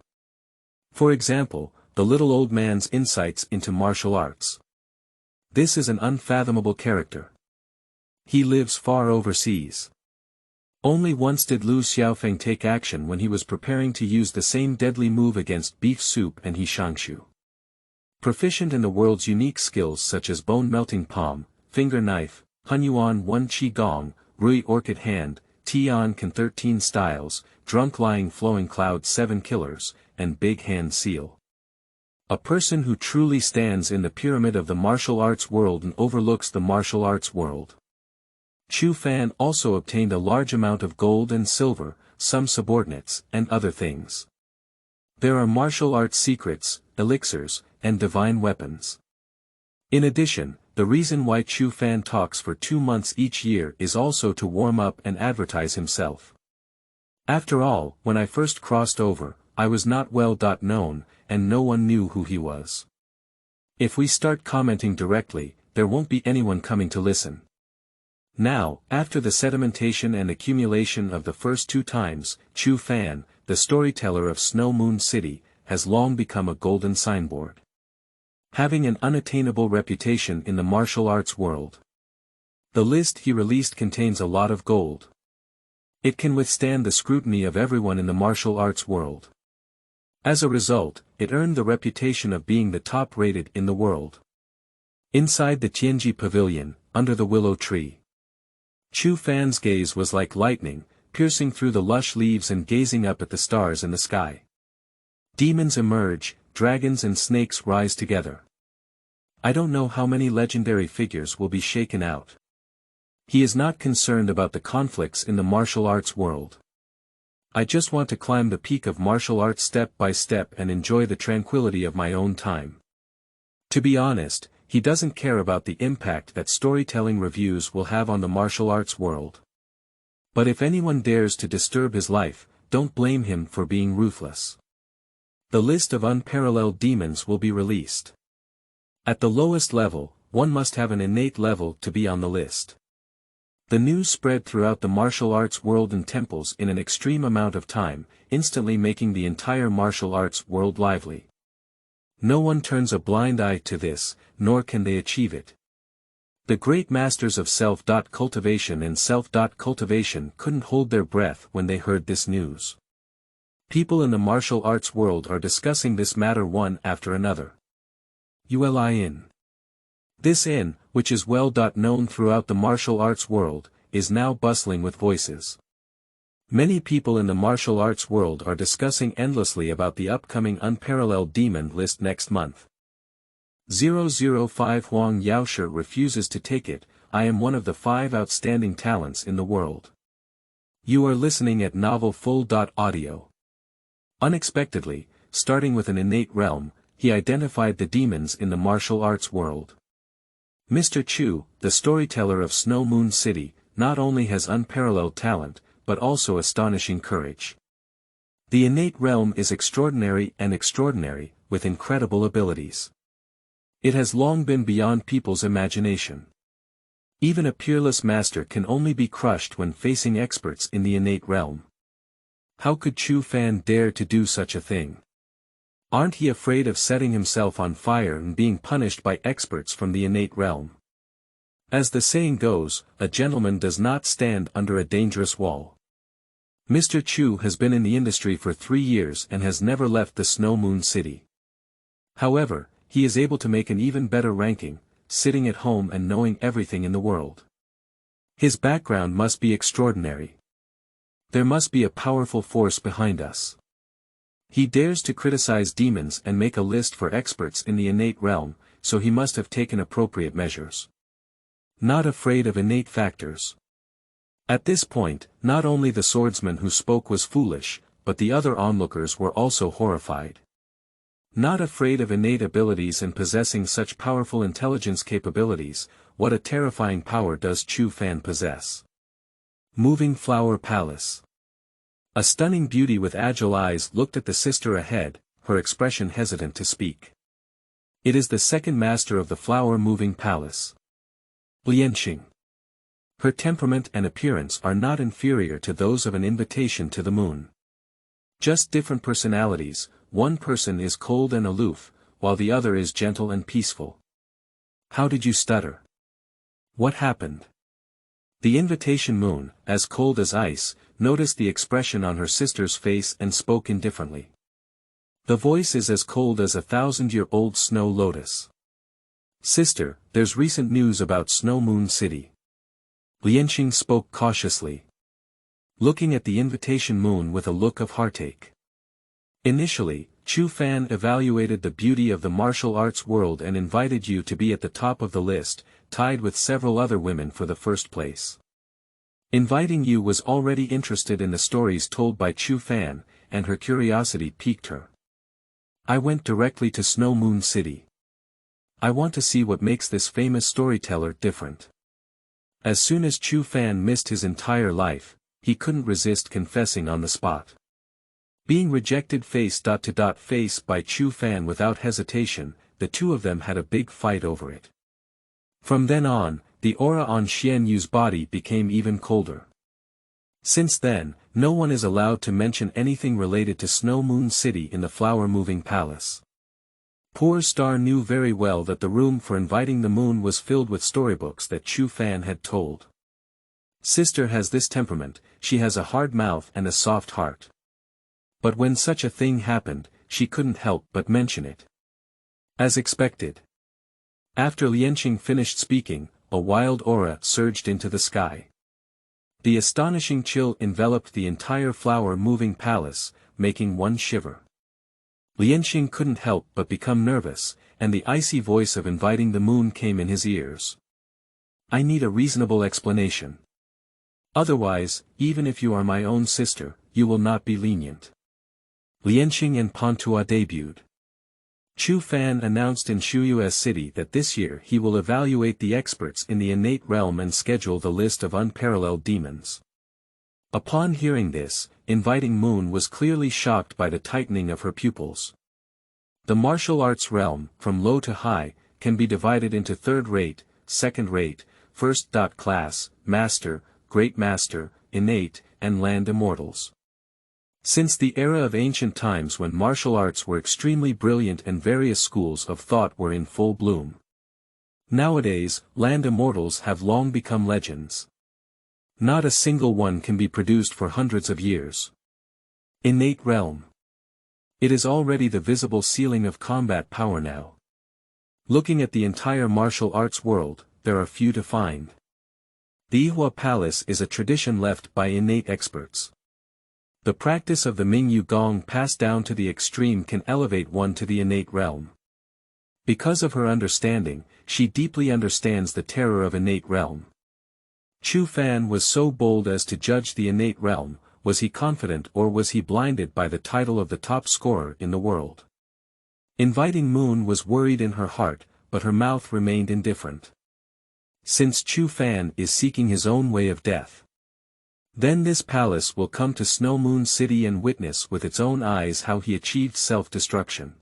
For example, the little old man's insights into martial arts. This is an unfathomable character. He lives far overseas. Only once did Lu Xiaofeng take action when he was preparing to use the same deadly move against beef soup and Xianxia. Proficient in the world's unique skills such as bone-melting palm, finger knife, Hunyuan 1 Qi Gong, Rui Orchid Hand, Tian Can 13 Styles, Drunk Lying Flowing Cloud 7 Killers, and Big Hand Seal. A person who truly stands in the pyramid of the martial arts world and overlooks the martial arts world. Chu Fan also obtained a large amount of gold and silver, some subordinates, and other things. There are martial arts secrets, elixirs, and divine weapons. In addition, the reason why Chu Fan talks for 2 months each year is also to warm up and advertise himself. After all, when I first crossed over, I was not well-known, and no one knew who he was. If we start commenting directly, there won't be anyone coming to listen. Now, after the sedimentation and accumulation of the first 2 times, Chu Fan, the storyteller of Snow Moon City, has long become a golden signboard. having an unattainable reputation in the martial arts world. The list he released contains a lot of gold. It can withstand the scrutiny of everyone in the martial arts world. As a result, it earned the reputation of being the top-rated in the world. Inside the Tianji Pavilion, under the willow tree, Chu Fan's gaze was like lightning, piercing through the lush leaves and gazing up at the stars in the sky. Demons emerge, dragons and snakes rise together. I don't know how many legendary figures will be shaken out. He is not concerned about the conflicts in the martial arts world. I just want to climb the peak of martial arts step by step and enjoy the tranquility of my own time. To be honest, he doesn't care about the impact that storytelling reviews will have on the martial arts world. But if anyone dares to disturb his life, don't blame him for being ruthless. The list of unparalleled demons will be released. At the lowest level, one must have an innate level to be on the list. The news spread throughout the martial arts world and temples in an extreme amount of time, instantly making the entire martial arts world lively. No one turns a blind eye to this, nor can they achieve it. The great masters of self-cultivation and self-cultivation couldn't hold their breath when they heard this news. People in the martial arts world are discussing this matter one after another. Ulin. This inn, which is well-known throughout the martial arts world, is now bustling with voices. Many people in the martial arts world are discussing endlessly about the upcoming unparalleled demon list next month. 005 Huang Yaoshi refuses to take it. I am one of the 5 outstanding talents in the world. You are listening at Novel Full.audio. Unexpectedly, starting with an innate realm, he identified the demons in the martial arts world. Mr. Chu, the storyteller of Snow Moon City, not only has unparalleled talent, but also astonishing courage. The innate realm is extraordinary, with incredible abilities. It has long been beyond people's imagination. Even a peerless master can only be crushed when facing experts in the innate realm. How could Chu Fan dare to do such a thing? Aren't he afraid of setting himself on fire and being punished by experts from the innate realm? As the saying goes, a gentleman does not stand under a dangerous wall. Mr. Chu has been in the industry for 3 years and has never left the Snow Moon City. However, he is able to make an even better ranking, sitting at home and knowing everything in the world. His background must be extraordinary. There must be a powerful force behind us. He dares to criticize demons and make a list for experts in the innate realm, so he must have taken appropriate measures. Not afraid of innate factors. At this point, not only the swordsman who spoke was foolish, but the other onlookers were also horrified. Not afraid of innate abilities and possessing such powerful intelligence capabilities, what a terrifying power does Chu Fan possess? Moving Flower Palace. A stunning beauty with agile eyes looked at the sister ahead, her expression hesitant to speak. It is the second master of the flower-moving palace. Lianxing. Her temperament and appearance are not inferior to those of an invitation to the moon. Just different personalities, one person is cold and aloof, while the other is gentle and peaceful. How did you stutter? What happened? The invitation moon, as cold as ice, noticed the expression on her sister's face and spoke indifferently. The voice is as cold as a 1,000-year-old snow lotus. Sister, there's recent news about Snow Moon City. Lianxing spoke cautiously, looking at the invitation moon with a look of heartache. Initially, Chu Fan evaluated the beauty of the martial arts world and invited you to be at the top of the list, tied with several other women for the first place. Inviting you was already interested in the stories told by Chu Fan, and her curiosity piqued her. I went directly to Snow Moon City. I want to see what makes this famous storyteller different. As soon as Chu Fan missed his entire life, he couldn't resist confessing on the spot. Being rejected face to face by Chu Fan without hesitation, the two of them had a big fight over it. From then on, the aura on Xian Yu's body became even colder. Since then, no one is allowed to mention anything related to Snow Moon City in the flower-moving palace. Poor Star knew very well that the room for inviting the moon was filled with storybooks that Chu Fan had told. Sister has this temperament, she has a hard mouth and a soft heart. But when such a thing happened, she couldn't help but mention it. As expected. After Lianqing finished speaking, a wild aura surged into the sky. The astonishing chill enveloped the entire flower-moving palace, making one shiver. Lianqing couldn't help but become nervous, and the icy voice of inviting the moon came in his ears. I need a reasonable explanation. Otherwise, even if you are my own sister, you will not be lenient. Lianqing and Pontua debuted. Chu Fan announced in Xueyue City that this year he will evaluate the experts in the innate realm and schedule the list of unparalleled demons. Upon hearing this, inviting Moon was clearly shocked by the tightening of her pupils. The martial arts realm, from low to high, can be divided into third-rate, second-rate, first-class, master, great master, innate, and land immortals. Since the era of ancient times when martial arts were extremely brilliant and various schools of thought were in full bloom. Nowadays, land immortals have long become legends. Not a single one can be produced for hundreds of years. Innate realm. It is already the visible ceiling of combat power now. Looking at the entire martial arts world, there are few to find. The Yihua Palace is a tradition left by innate experts. The practice of the Mingyu Gong passed down to the extreme can elevate one to the innate realm. Because of her understanding, she deeply understands the terror of innate realm. Chu Fan was so bold as to judge the innate realm. Was he confident or was he blinded by the title of the top scorer in the world? Inviting Moon was worried in her heart, but her mouth remained indifferent. Since Chu Fan is seeking his own way of death, then this palace will come to Snow Moon City and witness with its own eyes how he achieved self-destruction.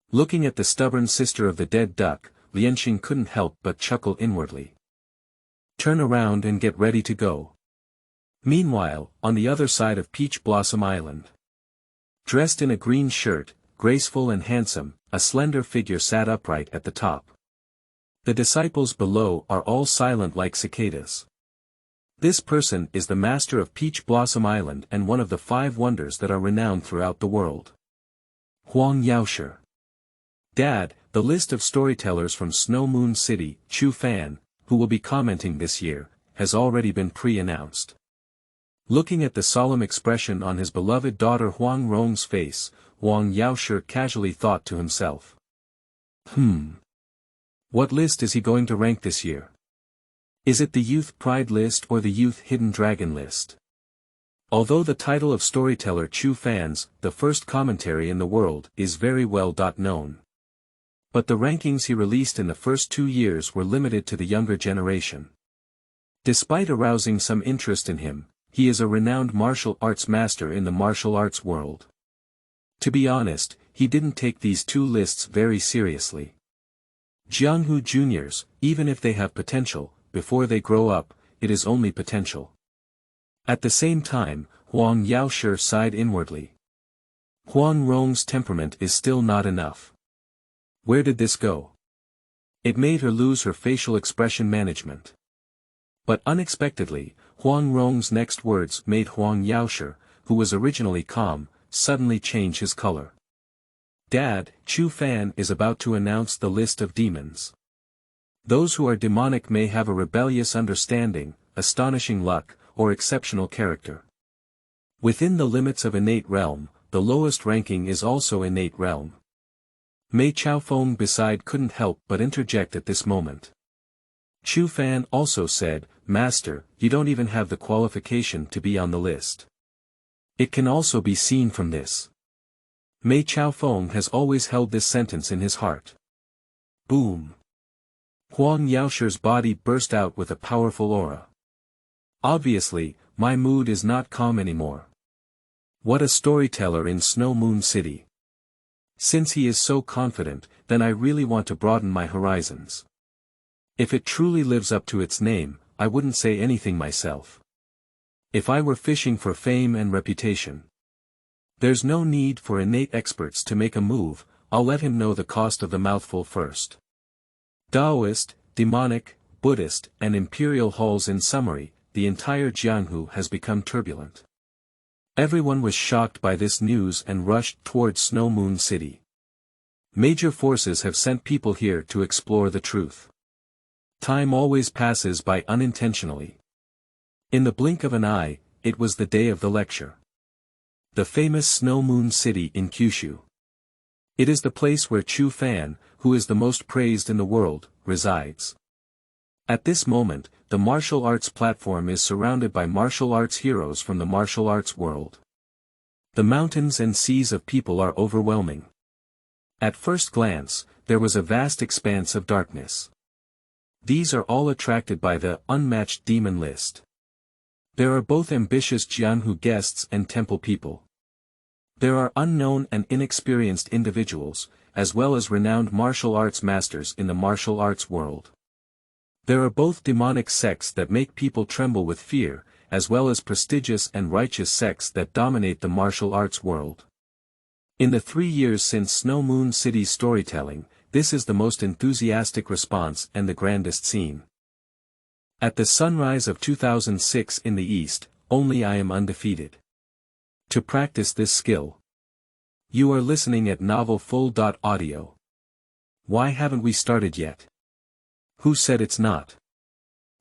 Looking at the stubborn sister of the dead duck, Lianqing couldn't help but chuckle inwardly. Turn around and get ready to go. Meanwhile, on the other side of Peach Blossom Island, dressed in a green shirt, graceful and handsome, a slender figure sat upright at the top. The disciples below are all silent like cicadas. This person is the master of Peach Blossom Island and one of the 5 wonders that are renowned throughout the world. Huang Yaoshi. Dad, the list of storytellers from Snow Moon City, Chu Fan, who will be commenting this year, has already been pre-announced. Looking at the solemn expression on his beloved daughter Huang Rong's face, Huang Yaoshi casually thought to himself. What list is he going to rank this year? Is it the Youth Pride list or the Youth Hidden Dragon list? Although the title of storyteller Chu Fan's, the first commentary in the world, is very well known. But the rankings he released in the first 2 years were limited to the younger generation. Despite arousing some interest in him, he is a renowned martial arts master in the martial arts world. To be honest, he didn't take these 2 lists very seriously. Jianghu juniors, even if they have potential, before they grow up, it is only potential. At the same time, Huang Yaoshi sighed inwardly. Huang Rong's temperament is still not enough. Where did this go? It made her lose her facial expression management. But unexpectedly, Huang Rong's next words made Huang Yaoshi, who was originally calm, suddenly change his color. Dad, Chu Fan is about to announce the list of demons. Those who are demonic may have a rebellious understanding, astonishing luck, or exceptional character. Within the limits of innate realm, the lowest ranking is also innate realm. Mei Chaofeng beside couldn't help but interject at this moment. Chu Fan also said, Master, you don't even have the qualification to be on the list. It can also be seen from this. Mei Chaofeng has always held this sentence in his heart. Boom. Huang Yaoshi's body burst out with a powerful aura. Obviously, my mood is not calm anymore. What a storyteller in Snow Moon City. Since he is so confident, then I really want to broaden my horizons. If it truly lives up to its name, I wouldn't say anything myself. If I were fishing for fame and reputation. There's no need for innate experts to make a move, I'll let him know the cost of the mouthful first. Taoist, demonic, Buddhist, and imperial halls. In summary, the entire Jianghu has become turbulent. Everyone was shocked by this news and rushed towards Snow Moon City. Major forces have sent people here to explore the truth. Time always passes by unintentionally. In the blink of an eye, it was the day of the lecture. The famous Snow Moon City in Kyushu. It is the place where Chu Fan, who is the most praised in the world, resides. At this moment, the martial arts platform is surrounded by martial arts heroes from the martial arts world. The mountains and seas of people are overwhelming. At first glance, there was a vast expanse of darkness. These are all attracted by the unmatched demon list. There are both ambitious Jianghu guests and temple people. There are unknown and inexperienced individuals, as well as renowned martial arts masters in the martial arts world. There are both demonic sects that make people tremble with fear, as well as prestigious and righteous sects that dominate the martial arts world. In the 3 years since Snow Moon City's storytelling, this is the most enthusiastic response and the grandest scene. At the sunrise of 2006 in the East, only I am undefeated. To practice this skill. You are listening at Novel Full.audio. Why haven't we started yet? Who said it's not?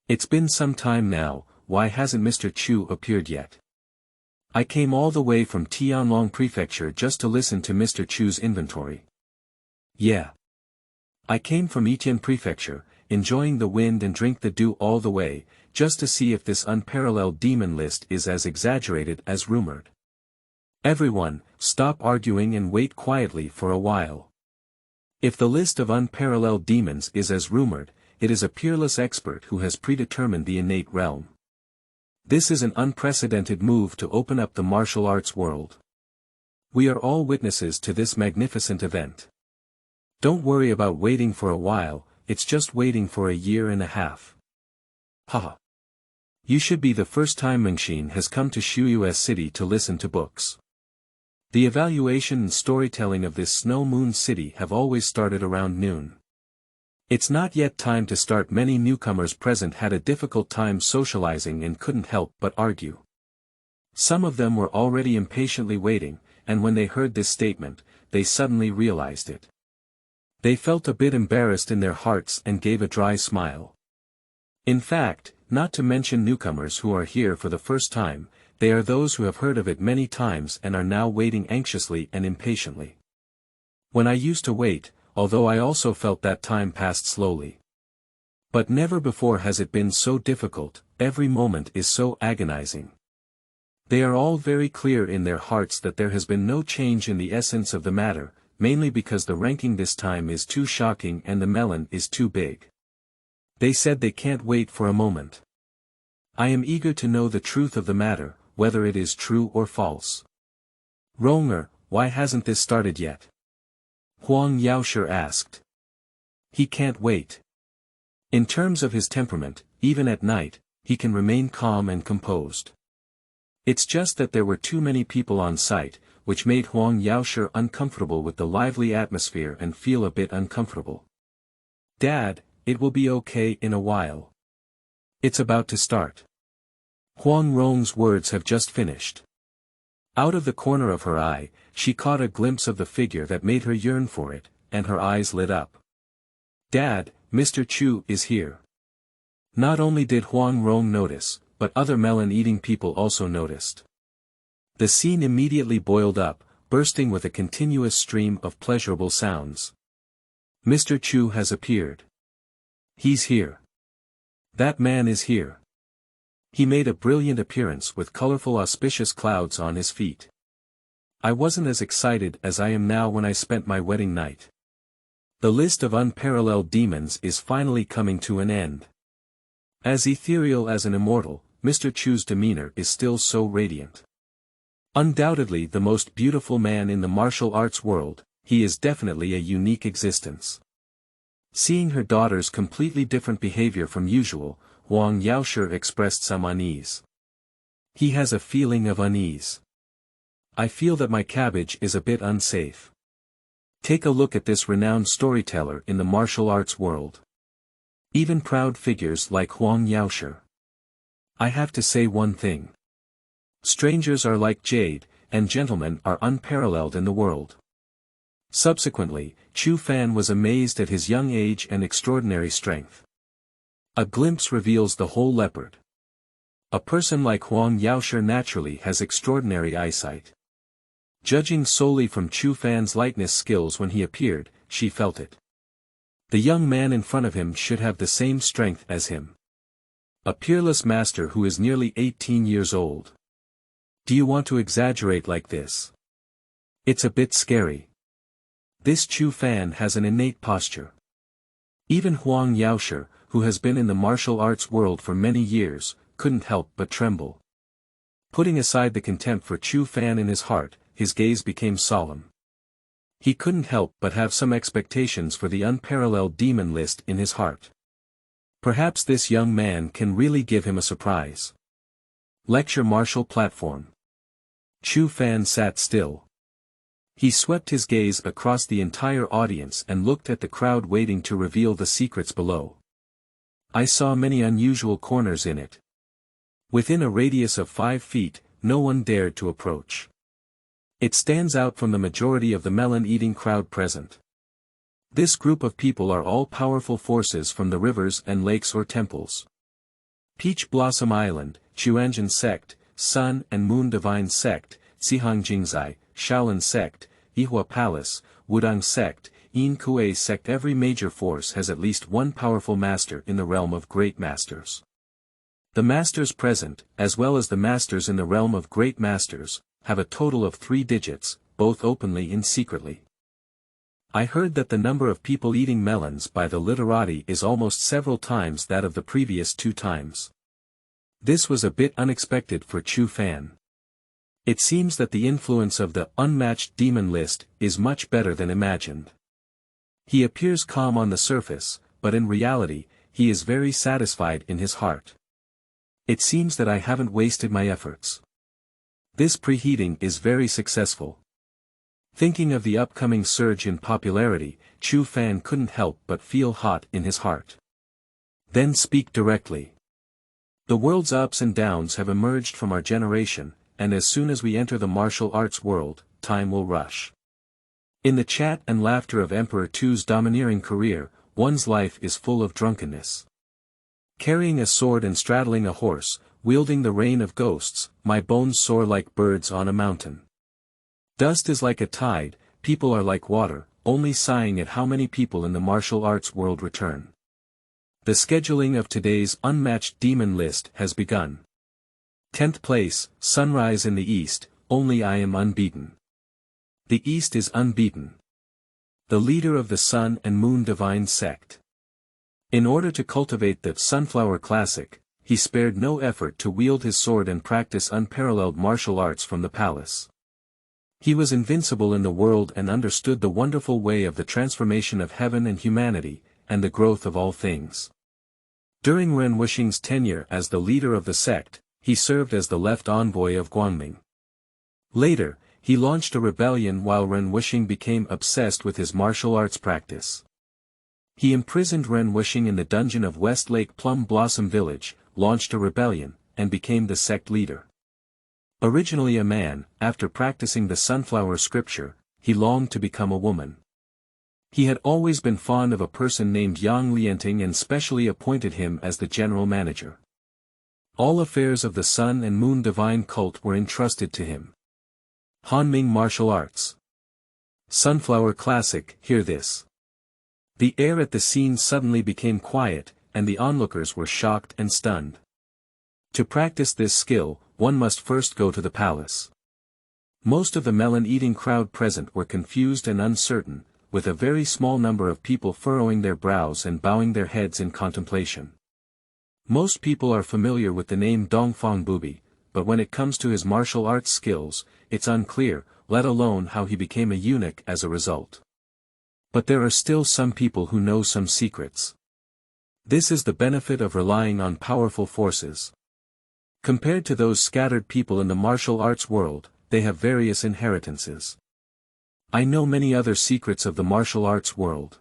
It's been some time now, why hasn't Mr. Chu appeared yet? I came all the way from Tianlong Prefecture just to listen to Mr. Chu's inventory. Yeah. I came from Yitian Prefecture, enjoying the wind and drink the dew all the way, just to see if this unparalleled demon list is as exaggerated as rumored. Everyone, stop arguing and wait quietly for a while. If the list of unparalleled demons is as rumored, it is a peerless expert who has predetermined the innate realm. This is an unprecedented move to open up the martial arts world. We are all witnesses to this magnificent event. Don't worry about waiting for a while, it's just waiting for a year and a half. Haha. You should be the first time Mengxin has come to Xueyue City to listen to books. The evaluation and storytelling of this Snow Moon City have always started around noon. It's not yet time to start. Many newcomers present had a difficult time socializing and couldn't help but argue. Some of them were already impatiently waiting, and when they heard this statement, they suddenly realized it. They felt a bit embarrassed in their hearts and gave a dry smile. In fact, not to mention newcomers who are here for the first time, they are those who have heard of it many times and are now waiting anxiously and impatiently. When I used to wait, although I also felt that time passed slowly. But never before has it been so difficult, every moment is so agonizing. They are all very clear in their hearts that there has been no change in the essence of the matter, mainly because the ranking this time is too shocking and the melon is too big. They said they can't wait for a moment. I am eager to know the truth of the matter, whether it is true or false. Ronger, why hasn't this started yet? Huang Yaoshi asked. He can't wait. In terms of his temperament, even at night, he can remain calm and composed. It's just that there were too many people on site, which made Huang Yaoshi uncomfortable with the lively atmosphere and feel a bit uncomfortable. Dad, it will be okay in a while. It's about to start. Huang Rong's words have just finished. Out of the corner of her eye, she caught a glimpse of the figure that made her yearn for it, and her eyes lit up. Dad, Mr. Chu is here. Not only did Huang Rong notice, but other melon-eating people also noticed. The scene immediately boiled up, bursting with a continuous stream of pleasurable sounds. Mr. Chu has appeared. He's here. That man is here. He made a brilliant appearance with colorful auspicious clouds on his feet. I wasn't as excited as I am now when I spent my wedding night. The list of unparalleled demons is finally coming to an end. As ethereal as an immortal, Mr. Chu's demeanor is still so radiant. Undoubtedly the most beautiful man in the martial arts world, he is definitely a unique existence. Seeing her daughter's completely different behavior from usual, Huang Yaoshi expressed some unease. He has a feeling of unease. I feel that my cabbage is a bit unsafe. Take a look at this renowned storyteller in the martial arts world. Even proud figures like Huang Yaoshi. I have to say one thing. Strangers are like jade, and gentlemen are unparalleled in the world. Subsequently, Chu Fan was amazed at his young age and extraordinary strength. A glimpse reveals the whole leopard. A person like Huang Yaoshi naturally has extraordinary eyesight. Judging solely from Chu Fan's lightness skills when he appeared, she felt it. The young man in front of him should have the same strength as him. A peerless master who is nearly 18 years old. Do you want to exaggerate like this? It's a bit scary. This Chu Fan has an innate posture. Even Huang Yaoshi, who has been in the martial arts world for many years, couldn't help but tremble. Putting aside the contempt for Chu Fan in his heart, his gaze became solemn. He couldn't help but have some expectations for the unparalleled demon list in his heart. Perhaps this young man can really give him a surprise. Lecture martial platform. Chu Fan sat still. He swept his gaze across the entire audience and looked at the crowd waiting to reveal the secrets below. I saw many unusual corners in it. Within a radius of 5 feet, no one dared to approach. It stands out from the majority of the melon-eating crowd present. This group of people are all powerful forces from the rivers and lakes or temples. Peach Blossom Island, Jiangshan sect, Sun and Moon Divine sect, Zihang Jingzai, Shaolin sect, Yihua Palace, Wudang sect, Yin Kuei sect. Every major force has at least one powerful master in the realm of great masters. The masters present, as well as the masters in the realm of great masters, have a total of 3 digits, both openly and secretly. I heard that the number of people eating melons by the literati is almost several times that of the previous 2 times. This was a bit unexpected for Chu Fan. It seems that the influence of the unmatched demon list is much better than imagined. He appears calm on the surface, but in reality, he is very satisfied in his heart. It seems that I haven't wasted my efforts. This preheating is very successful. Thinking of the upcoming surge in popularity, Chu Fan couldn't help but feel hot in his heart. Then speak directly. The world's ups and downs have emerged from our generation, and as soon as we enter the martial arts world, time will rush. In the chat and laughter of Emperor Tu's domineering career, one's life is full of drunkenness. Carrying a sword and straddling a horse, wielding the rain of ghosts, my bones soar like birds on a mountain. Dust is like a tide, people are like water, only sighing at how many people in the martial arts world return. The scheduling of today's unmatched demon list has begun. 10th place, sunrise in the east, only I am unbeaten. The east is unbeaten. The leader of the sun and moon divine sect. In order to cultivate the sunflower classic, he spared no effort to wield his sword and practice unparalleled martial arts from the palace. He was invincible in the world and understood the wonderful way of the transformation of heaven and humanity, and the growth of all things. During Ren Wuxing's tenure as the leader of the sect, he served as the left envoy of Guangming. Later, he launched a rebellion while Ren Wuxing became obsessed with his martial arts practice. He imprisoned Ren Wuxing in the dungeon of West Lake Plum Blossom Village, launched a rebellion, and became the sect leader. Originally a man, after practicing the sunflower scripture, he longed to become a woman. He had always been fond of a person named Yang Lianting and specially appointed him as the general manager. All affairs of the sun and moon divine cult were entrusted to him. Hanming Martial Arts. Sunflower Classic, hear this. The air at the scene suddenly became quiet, and the onlookers were shocked and stunned. To practice this skill, one must first go to the palace. Most of the melon-eating crowd present were confused and uncertain, with a very small number of people furrowing their brows and bowing their heads in contemplation. Most people are familiar with the name Dongfang Bubi, but when it comes to his martial arts skills, it's unclear, let alone how he became a eunuch as a result. But there are still some people who know some secrets. This is the benefit of relying on powerful forces. Compared to those scattered people in the martial arts world, they have various inheritances. I know many other secrets of the martial arts world.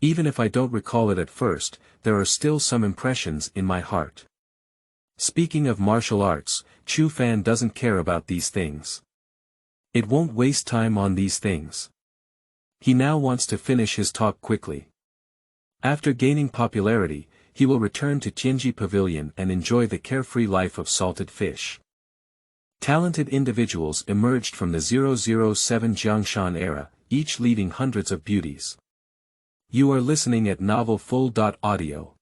Even if I don't recall it at first, there are still some impressions in my heart. Speaking of martial arts, Chu Fan doesn't care about these things. It won't waste time on these things. He now wants to finish his talk quickly. After gaining popularity, he will return to Tianji Pavilion and enjoy the carefree life of salted fish. Talented individuals emerged from the 007 Jiangshan era, each leading hundreds of beauties. You are listening at Novel Full.Audio.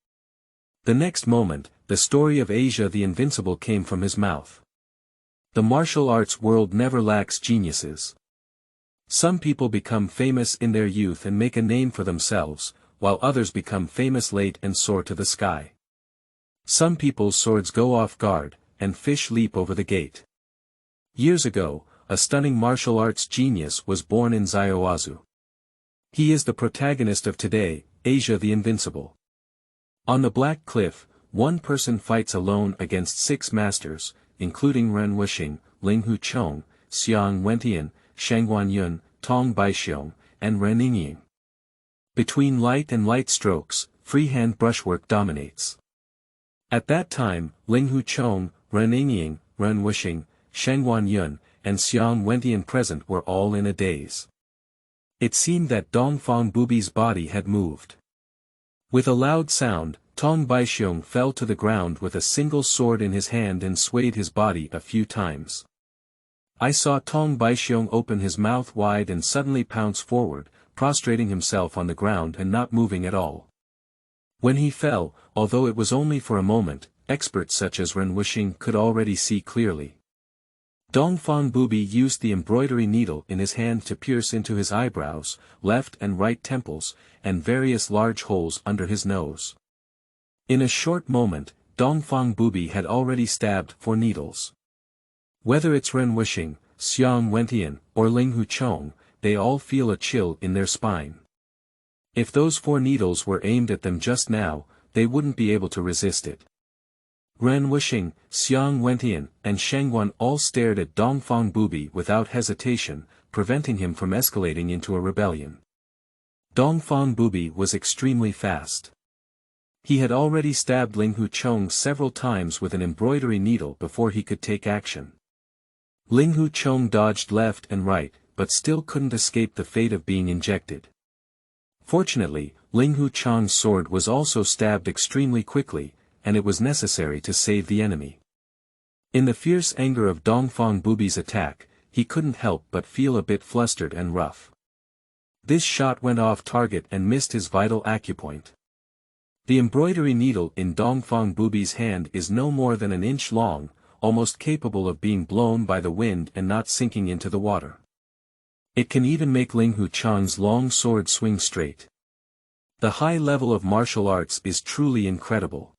The next moment, the story of Asia the Invincible came from his mouth. The martial arts world never lacks geniuses. Some people become famous in their youth and make a name for themselves, while others become famous late and soar to the sky. Some people's swords go off guard, and fish leap over the gate. Years ago, a stunning martial arts genius was born in Daozu. He is the protagonist of today, Asia the Invincible. On the Black Cliff, one person fights alone against 6 masters, including Ren Wuxing, Ling Huchong, Xiang Wentian, Shangguan Yun, Tong Baixiong, and Ren Yingying. Between light and light strokes, freehand brushwork dominates. At that time, Ling Huchong, Ren Yingying, Ren Wuxing, Shangguan Yun, and Xiang Wentian present were all in a daze. It seemed that Dongfang Bubi's body had moved. With a loud sound, Tong Baixiong fell to the ground with a single sword in his hand and swayed his body a few times. I saw Tong Baixiong open his mouth wide and suddenly pounce forward, prostrating himself on the ground and not moving at all. When he fell, although it was only for a moment, experts such as Ren Wuxing could already see clearly. Dongfang Bubi used the embroidery needle in his hand to pierce into his eyebrows, left and right temples, and various large holes under his nose. In a short moment, Dongfang Bubi had already stabbed 4 needles. Whether it's Ren Wuxing, Xiang Wentian, or Ling Huchong, they all feel a chill in their spine. If those 4 needles were aimed at them just now, they wouldn't be able to resist it. Ren Wuxing, Xiang Wentian, and Shangguan all stared at Dongfang Bubi without hesitation, preventing him from escalating into a rebellion. Dongfang Bubi was extremely fast. He had already stabbed Ling Huchong several times with an embroidery needle before he could take action. Ling Huchong dodged left and right, but still couldn't escape the fate of being injected. Fortunately, Ling Huchong's sword was also stabbed extremely quickly, and it was necessary to save the enemy. In the fierce anger of Dongfang Bubi's attack, he couldn't help but feel a bit flustered and rough. This shot went off target and missed his vital acupoint. The embroidery needle in Dongfang Bubi's hand is no more than an inch long, almost capable of being blown by the wind and not sinking into the water. It can even make Ling Huchong's long sword swing straight. The high level of martial arts is truly incredible.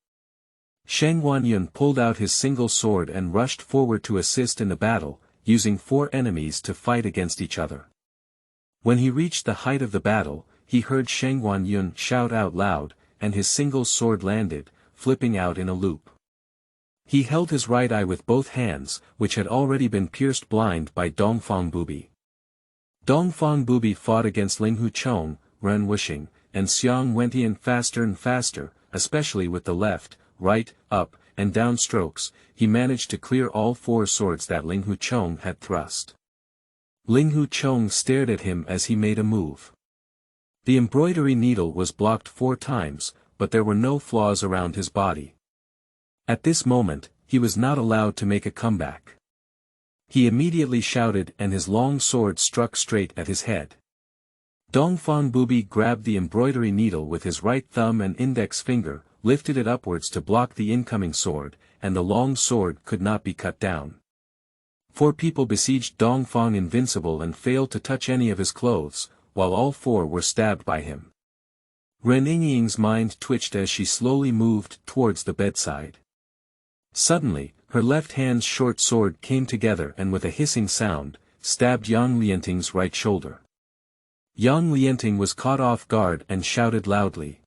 Shangguan Yun pulled out his single sword and rushed forward to assist in the battle, using 4 enemies to fight against each other. When he reached the height of the battle, he heard Shangguan Yun shout out loud, and his single sword landed, flipping out in a loop. He held his right eye with both hands, which had already been pierced blind by Dongfang Bubi. Dongfang Bubi fought against Ling Huchong, Ren Wuxing, and Xiang Wentian faster and faster, especially with the left, right, up, and down strokes. He managed to clear all 4 swords that Ling Huchong had thrust. Ling Huchong stared at him as he made a move. The embroidery needle was blocked 4 times, but there were no flaws around his body. At this moment, he was not allowed to make a comeback. He immediately shouted and his long sword struck straight at his head. Dongfang Bubi grabbed the embroidery needle with his right thumb and index finger, lifted it upwards to block the incoming sword, and the long sword could not be cut down. 4 people besieged Dongfang Invincible and failed to touch any of his clothes, while all 4 were stabbed by him. Ren Yingying's mind twitched as she slowly moved towards the bedside. Suddenly, her left hand's short sword came together and with a hissing sound, stabbed Yang Lianting's right shoulder. Yang Lianting was caught off guard and shouted loudly.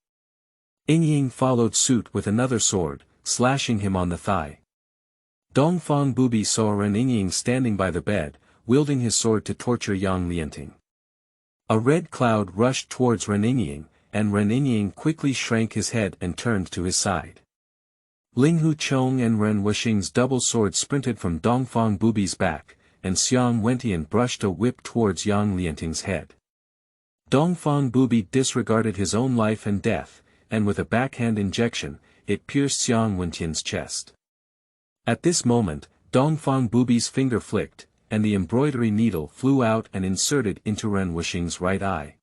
Yingying followed suit with another sword, slashing him on the thigh. Dongfang Bubi saw Ren Yingying standing by the bed, wielding his sword to torture Yang Lianting. A red cloud rushed towards Ren Yingying, and Ren Yingying quickly shrank his head and turned to his side. Ling Huchong and Ren Wuxing's double sword sprinted from Dongfang Bubi's back, and Xiang Wentian brushed a whip towards Yang Lianting's head. Dongfang Bubi disregarded his own life and death, and with a backhand injection, it pierced Xiang Wentian's chest. At this moment, Dongfang Bubi's finger flicked, and the embroidery needle flew out and inserted into Ren Wuxing's right eye.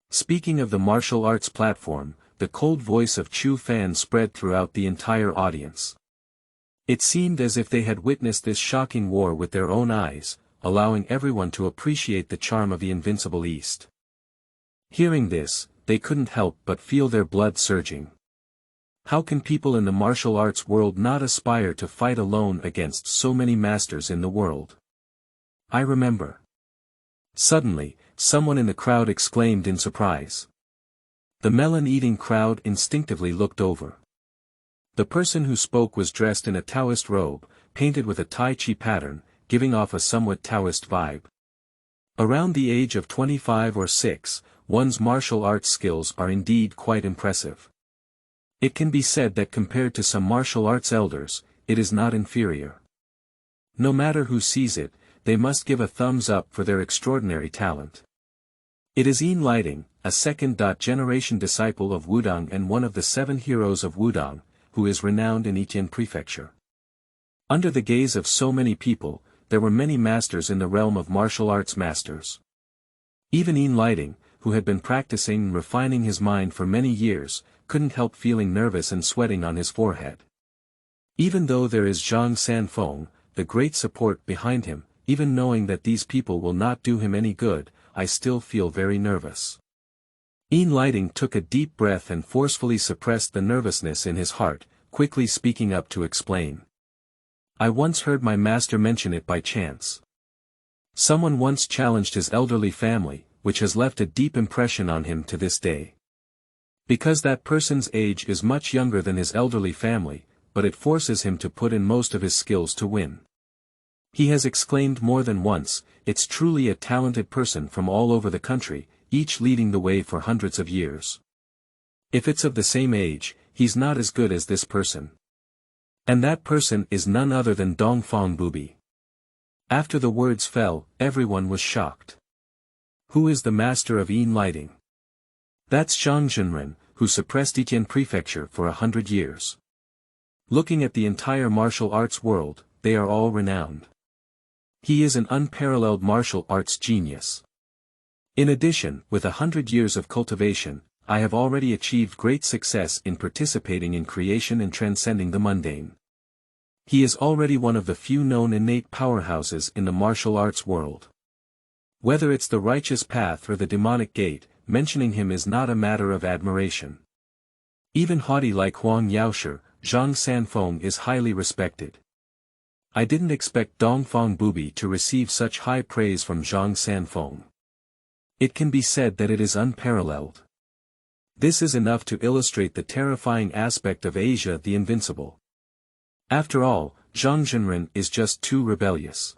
Speaking of the martial arts platform, the cold voice of Chu Fan spread throughout the entire audience. It seemed as if they had witnessed this shocking war with their own eyes, allowing everyone to appreciate the charm of the invincible East. Hearing this, they couldn't help but feel their blood surging. How can people in the martial arts world not aspire to fight alone against so many masters in the world? I remember. Suddenly, someone in the crowd exclaimed in surprise. The melon-eating crowd instinctively looked over. The person who spoke was dressed in a Taoist robe, painted with a Tai Chi pattern, giving off a somewhat Taoist vibe. Around the age of 25 or 6, one's martial arts skills are indeed quite impressive. It can be said that compared to some martial arts elders, it is not inferior. No matter who sees it, they must give a thumbs up for their extraordinary talent. It is Yin Lighting, a second-generation disciple of Wudang and one of the 7 heroes of Wudang, who is renowned in Yitian Prefecture. Under the gaze of so many people, there were many masters in the realm of martial arts masters. Even Yin Lighting, who had been practicing and refining his mind for many years, couldn't help feeling nervous and sweating on his forehead. Even though there is Xianxia, the great support behind him, even knowing that these people will not do him any good, I still feel very nervous. Yin Lighting took a deep breath and forcefully suppressed the nervousness in his heart, quickly speaking up to explain. I once heard my master mention it by chance. Someone once challenged his elderly family, which has left a deep impression on him to this day. Because that person's age is much younger than his elderly family, but it forces him to put in most of his skills to win. He has exclaimed more than once, it's truly a talented person from all over the country, each leading the way for hundreds of years. If it's of the same age, he's not as good as this person. And that person is none other than Dongfang Bubi. After the words fell, everyone was shocked. Who is the master of Yin Lighting? That's Zhang, who suppressed Yitian Prefecture for 100 years. Looking at the entire martial arts world, they are all renowned. He is an unparalleled martial arts genius. In addition, with 100 years of cultivation, I have already achieved great success in participating in creation and transcending the mundane. He is already one of the few known innate powerhouses in the martial arts world. Whether it's the righteous path or the demonic gate, mentioning him is not a matter of admiration. Even haughty like Huang Yaoshi, Zhang Sanfeng is highly respected. I didn't expect Dongfang Bubi to receive such high praise from Zhang Sanfeng. It can be said that it is unparalleled. This is enough to illustrate the terrifying aspect of Asia the Invincible. After all, Zhang Zhenren is just too rebellious.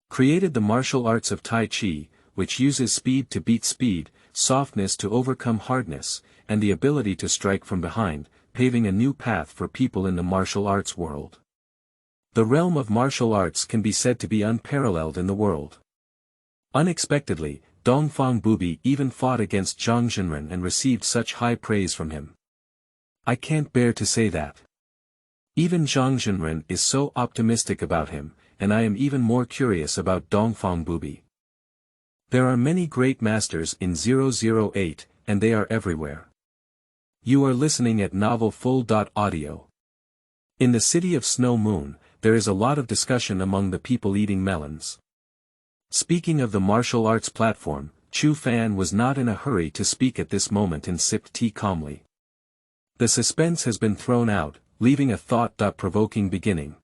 Created the martial arts of Tai Chi, which uses speed to beat speed, softness to overcome hardness, and the ability to strike from behind, paving a new path for people in the martial arts world. The realm of martial arts can be said to be unparalleled in the world. Unexpectedly, Dongfang Bubi even fought against Zhang Zhenren and received such high praise from him. I can't bear to say that. Even Zhang Zhenren is so optimistic about him, and I am even more curious about Dongfang Bubi. There are many great masters in 008, and they are everywhere. You are listening at Novel Full.Audio. In the city of Snow Moon, there is a lot of discussion among the people eating melons. Speaking of the martial arts platform, Chu Fan was not in a hurry to speak at this moment and sipped tea calmly. The suspense has been thrown out, leaving a thought-provoking beginning.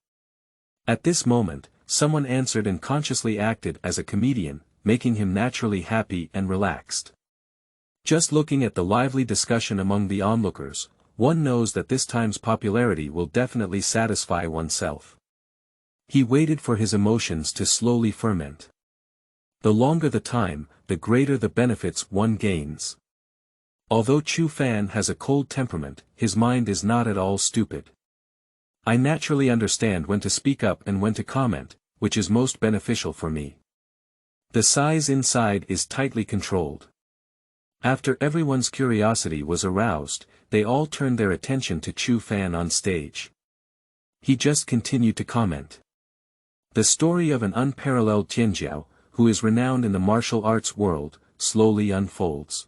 At this moment, someone answered and consciously acted as a comedian, making him naturally happy and relaxed. Just looking at the lively discussion among the onlookers, one knows that this time's popularity will definitely satisfy oneself. He waited for his emotions to slowly ferment. The longer the time, the greater the benefits one gains. Although Chu Fan has a cold temperament, his mind is not at all stupid. I naturally understand when to speak up and when to comment, which is most beneficial for me. The size inside is tightly controlled. After everyone's curiosity was aroused, they all turned their attention to Chu Fan on stage. He just continued to comment. The story of an unparalleled Tianjiao, who is renowned in the martial arts world, slowly unfolds.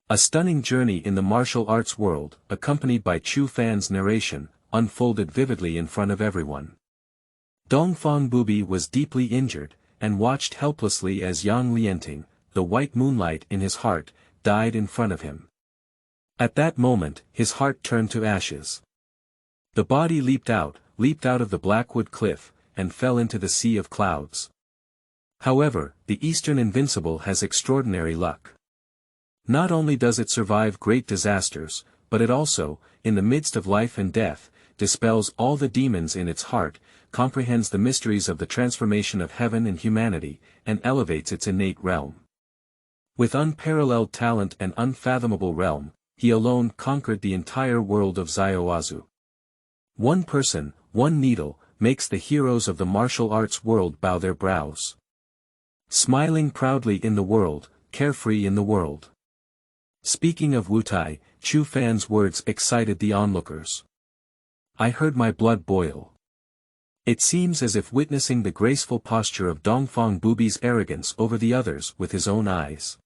A stunning journey in the martial arts world, accompanied by Chu Fan's narration, unfolded vividly in front of everyone. Dongfang Bubi was deeply injured, and watched helplessly as Yang Lianting, the white moonlight in his heart, died in front of him. At that moment, his heart turned to ashes. The body leaped out of the Blackwood cliff, and fell into the sea of clouds. However, the Eastern Invincible has extraordinary luck. Not only does it survive great disasters, but it also, in the midst of life and death, dispels all the demons in its heart, comprehends the mysteries of the transformation of heaven and humanity, and elevates its innate realm. With unparalleled talent and unfathomable realm, he alone conquered the entire world of Daozu. One person, one needle, makes the heroes of the martial arts world bow their brows. Smiling proudly in the world, carefree in the world. Speaking of Wutai, Chu Fan's words excited the onlookers. I heard my blood boil. It seems as if witnessing the graceful posture of Dongfang Bubi's arrogance over the others with his own eyes.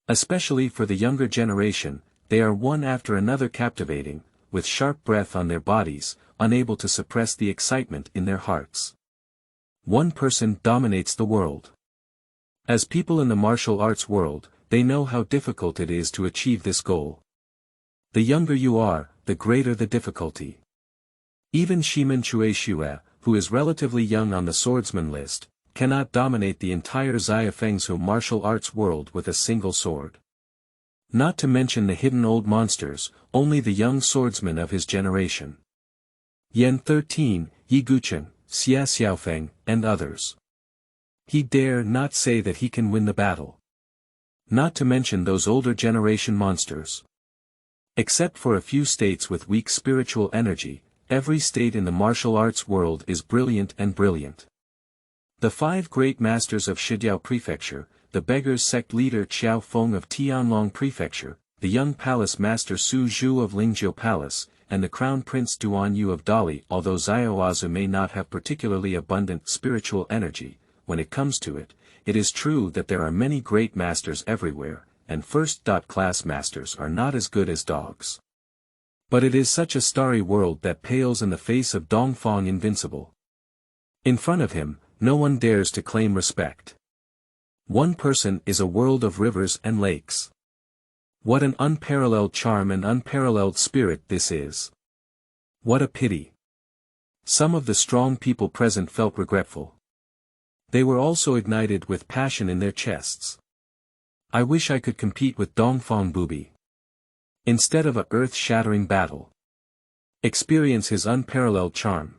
Especially for the younger generation, they are one after another captivating, with sharp breath on their bodies, unable to suppress the excitement in their hearts. One person dominates the world. As people in the martial arts world, they know how difficult it is to achieve this goal. The younger you are, the greater the difficulty. Even Shimen Chuexue, who is relatively young on the swordsman list, cannot dominate the entire Xiaofeng's martial arts world with a single sword. Not to mention the hidden old monsters, only the young swordsmen of his generation. Yan 13, Yi Gucheng, Xiaofeng, and others. He dare not say that he can win the battle. Not to mention those older generation monsters. Except for a few states with weak spiritual energy, every state in the martial arts world is brilliant and brilliant. The 5 great masters of Shijiao Prefecture, the beggars sect leader Xiaofeng of Tianlong Prefecture, the young palace master Su Zhu of Lingjiu Palace, and the crown prince Duan Yu of Dali. Although Daozu may not have particularly abundant spiritual energy, when it comes to it, it is true that there are many great masters everywhere, and first-class masters are not as good as dogs. But it is such a starry world that pales in the face of Dongfang Invincible. In front of him, no one dares to claim respect. One person is a world of rivers and lakes. What an unparalleled charm and unparalleled spirit this is. What a pity. Some of the strong people present felt regretful. They were also ignited with passion in their chests. I wish I could compete with Dongfang Bubi. Instead of a earth-shattering battle. Experience his unparalleled charm.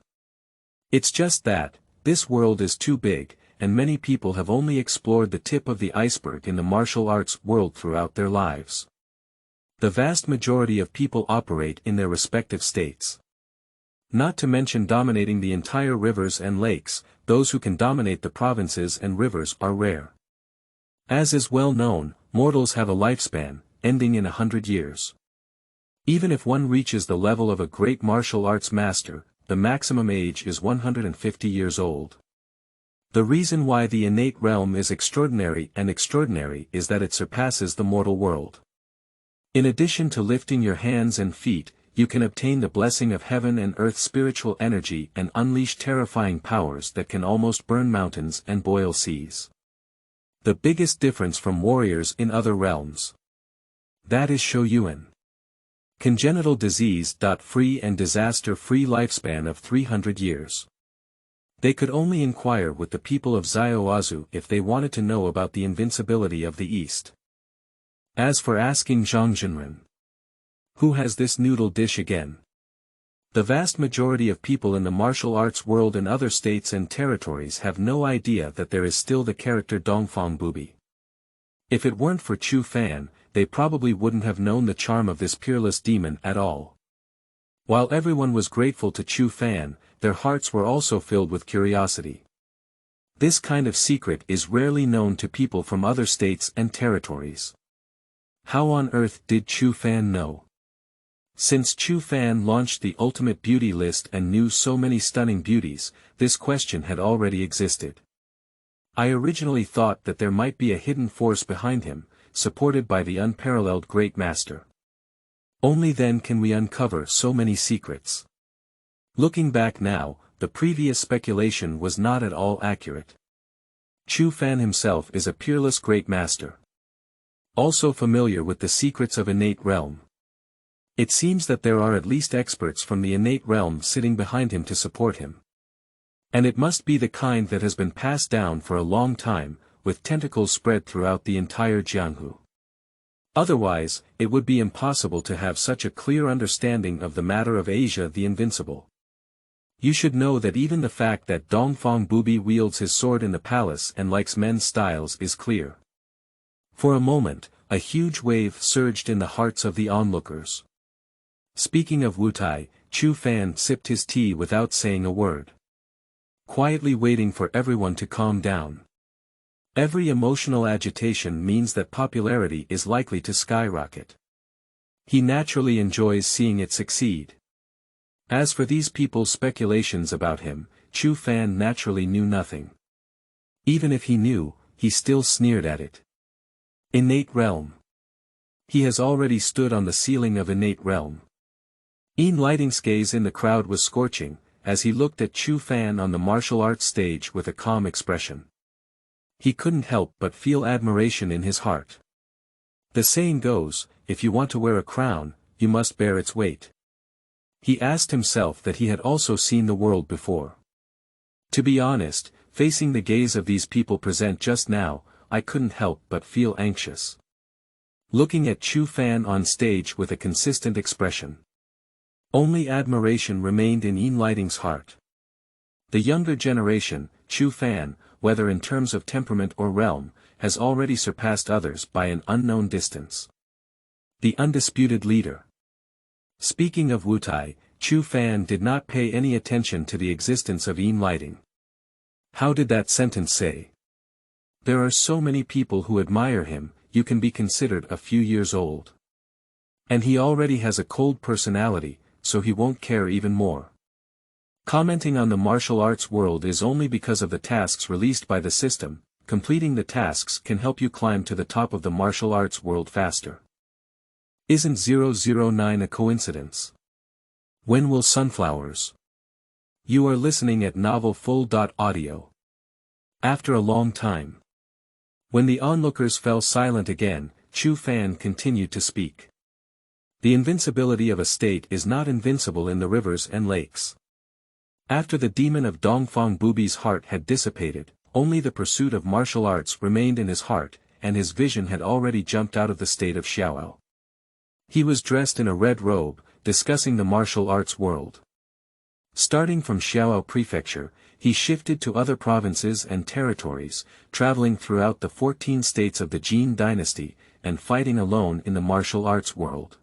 It's just that, this world is too big, and many people have only explored the tip of the iceberg in the martial arts world throughout their lives. The vast majority of people operate in their respective states. Not to mention dominating the entire rivers and lakes, those who can dominate the provinces and rivers are rare. As is well known, mortals have a lifespan, ending in 100 years. Even if one reaches the level of a great martial arts master, the maximum age is 150 years old. The reason why the innate realm is extraordinary is that it surpasses the mortal world. In addition to lifting your hands and feet, you can obtain the blessing of heaven and earth spiritual energy and unleash terrifying powers that can almost burn mountains and boil seas. The biggest difference from warriors in other realms. That is Xueyue. Congenital disease-free and disaster-free lifespan of 300 years. They could only inquire with the people of Daozu if they wanted to know about the invincibility of the East. As for asking Zhang Jinren, who has this noodle dish again? The vast majority of people in the martial arts world and other states and territories have no idea that there is still the character Dongfang Bubi. If it weren't for Chu Fan, they probably wouldn't have known the charm of this peerless demon at all. While everyone was grateful to Chu Fan, their hearts were also filled with curiosity. This kind of secret is rarely known to people from other states and territories. How on earth did Chu Fan know? Since Chu Fan launched the ultimate beauty list and knew so many stunning beauties, this question had already existed. I originally thought that there might be a hidden force behind him, supported by the unparalleled great master. Only then can we uncover so many secrets. Looking back now, the previous speculation was not at all accurate. Chu Fan himself is a peerless great master. Also familiar with the secrets of innate realm. It seems that there are at least experts from the innate realm sitting behind him to support him. And it must be the kind that has been passed down for a long time, with tentacles spread throughout the entire Jianghu. Otherwise, it would be impossible to have such a clear understanding of the matter of Asia the Invincible. You should know that even the fact that Dongfang Bubi wields his sword in the palace and likes men's styles is clear. For a moment, a huge wave surged in the hearts of the onlookers. Speaking of Wutai, Chu Fan sipped his tea without saying a word. Quietly waiting for everyone to calm down. Every emotional agitation means that popularity is likely to skyrocket. He naturally enjoys seeing it succeed. As for these people's speculations about him, Chu Fan naturally knew nothing. Even if he knew, he still sneered at it. Innate realm. He has already stood on the ceiling of innate realm. Lighting's gaze in the crowd was scorching, as he looked at Chu Fan on the martial arts stage with a calm expression. He couldn't help but feel admiration in his heart. The saying goes, if you want to wear a crown, you must bear its weight. He asked himself that he had also seen the world before. To be honest, facing the gaze of these people present just now, I couldn't help but feel anxious. Looking at Chu Fan on stage with a consistent expression. Only admiration remained in Lighting's heart. The younger generation, Chu Fan, whether in terms of temperament or realm, has already surpassed others by an unknown distance. The undisputed leader. Speaking of Wutai, Chu Fan did not pay any attention to the existence of Lighting. How did that sentence say? There are so many people who admire him, you can be considered a few years old. And he already has a cold personality, so he won't care even more. Commenting on the martial arts world is only because of the tasks released by the system. Completing the tasks can help you climb to the top of the martial arts world faster. Isn't 009 a coincidence? When will sunflowers? You are listening at novel full.audio. After a long time. When the onlookers fell silent again, Chu Fan continued to speak. The invincibility of a state is not invincible in the rivers and lakes. After the demon of Dongfang Bubi's heart had dissipated, only the pursuit of martial arts remained in his heart, and his vision had already jumped out of the state of Xiao. He was dressed in a red robe, discussing the martial arts world. Starting from Xiao Prefecture, he shifted to other provinces and territories, traveling throughout the 14 states of the Jin dynasty, and fighting alone in the martial arts world.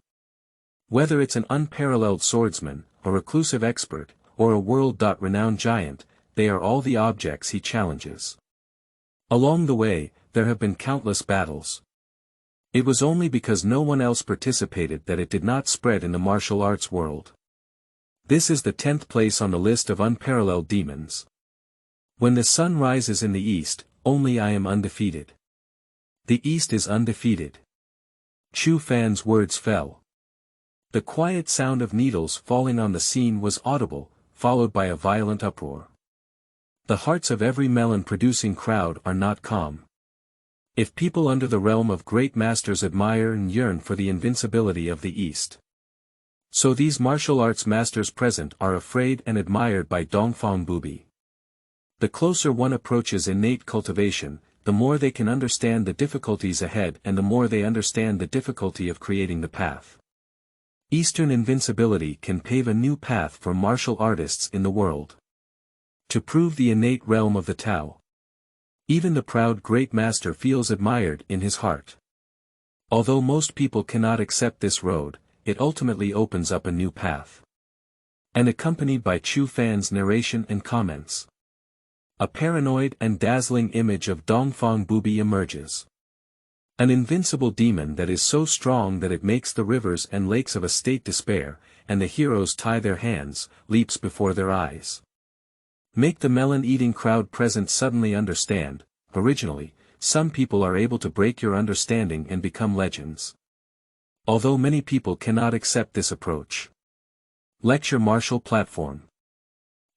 Whether it's an unparalleled swordsman, a reclusive expert, or a world.Renowned giant, they are all the objects he challenges. Along the way, there have been countless battles. It was only because no one else participated that it did not spread in the martial arts world. This is the 10th place on the list of unparalleled demons. When the sun rises in the east, only I am undefeated. The east is undefeated. Chu Fan's words fell. The quiet sound of needles falling on the scene was audible, followed by a violent uproar. The hearts of every melon-producing crowd are not calm. If people under the realm of great masters admire and yearn for the invincibility of the East, so these martial arts masters present are afraid and admired by Dongfang Bubi. The closer one approaches innate cultivation, the more they can understand the difficulties ahead and the more they understand the difficulty of creating the path. Eastern invincibility can pave a new path for martial artists in the world. To prove the innate realm of the Tao. Even the proud great master feels admired in his heart. Although most people cannot accept this road, it ultimately opens up a new path. And accompanied by Chu Fan's narration and comments. A paranoid and dazzling image of Dongfang Bubi emerges. An invincible demon that is so strong that it makes the rivers and lakes of a state despair, and the heroes tie their hands, leaps before their eyes. Make the melon-eating crowd present suddenly understand. Originally, some people are able to break your understanding and become legends. Although many people cannot accept this approach. Lecture Martial Platform.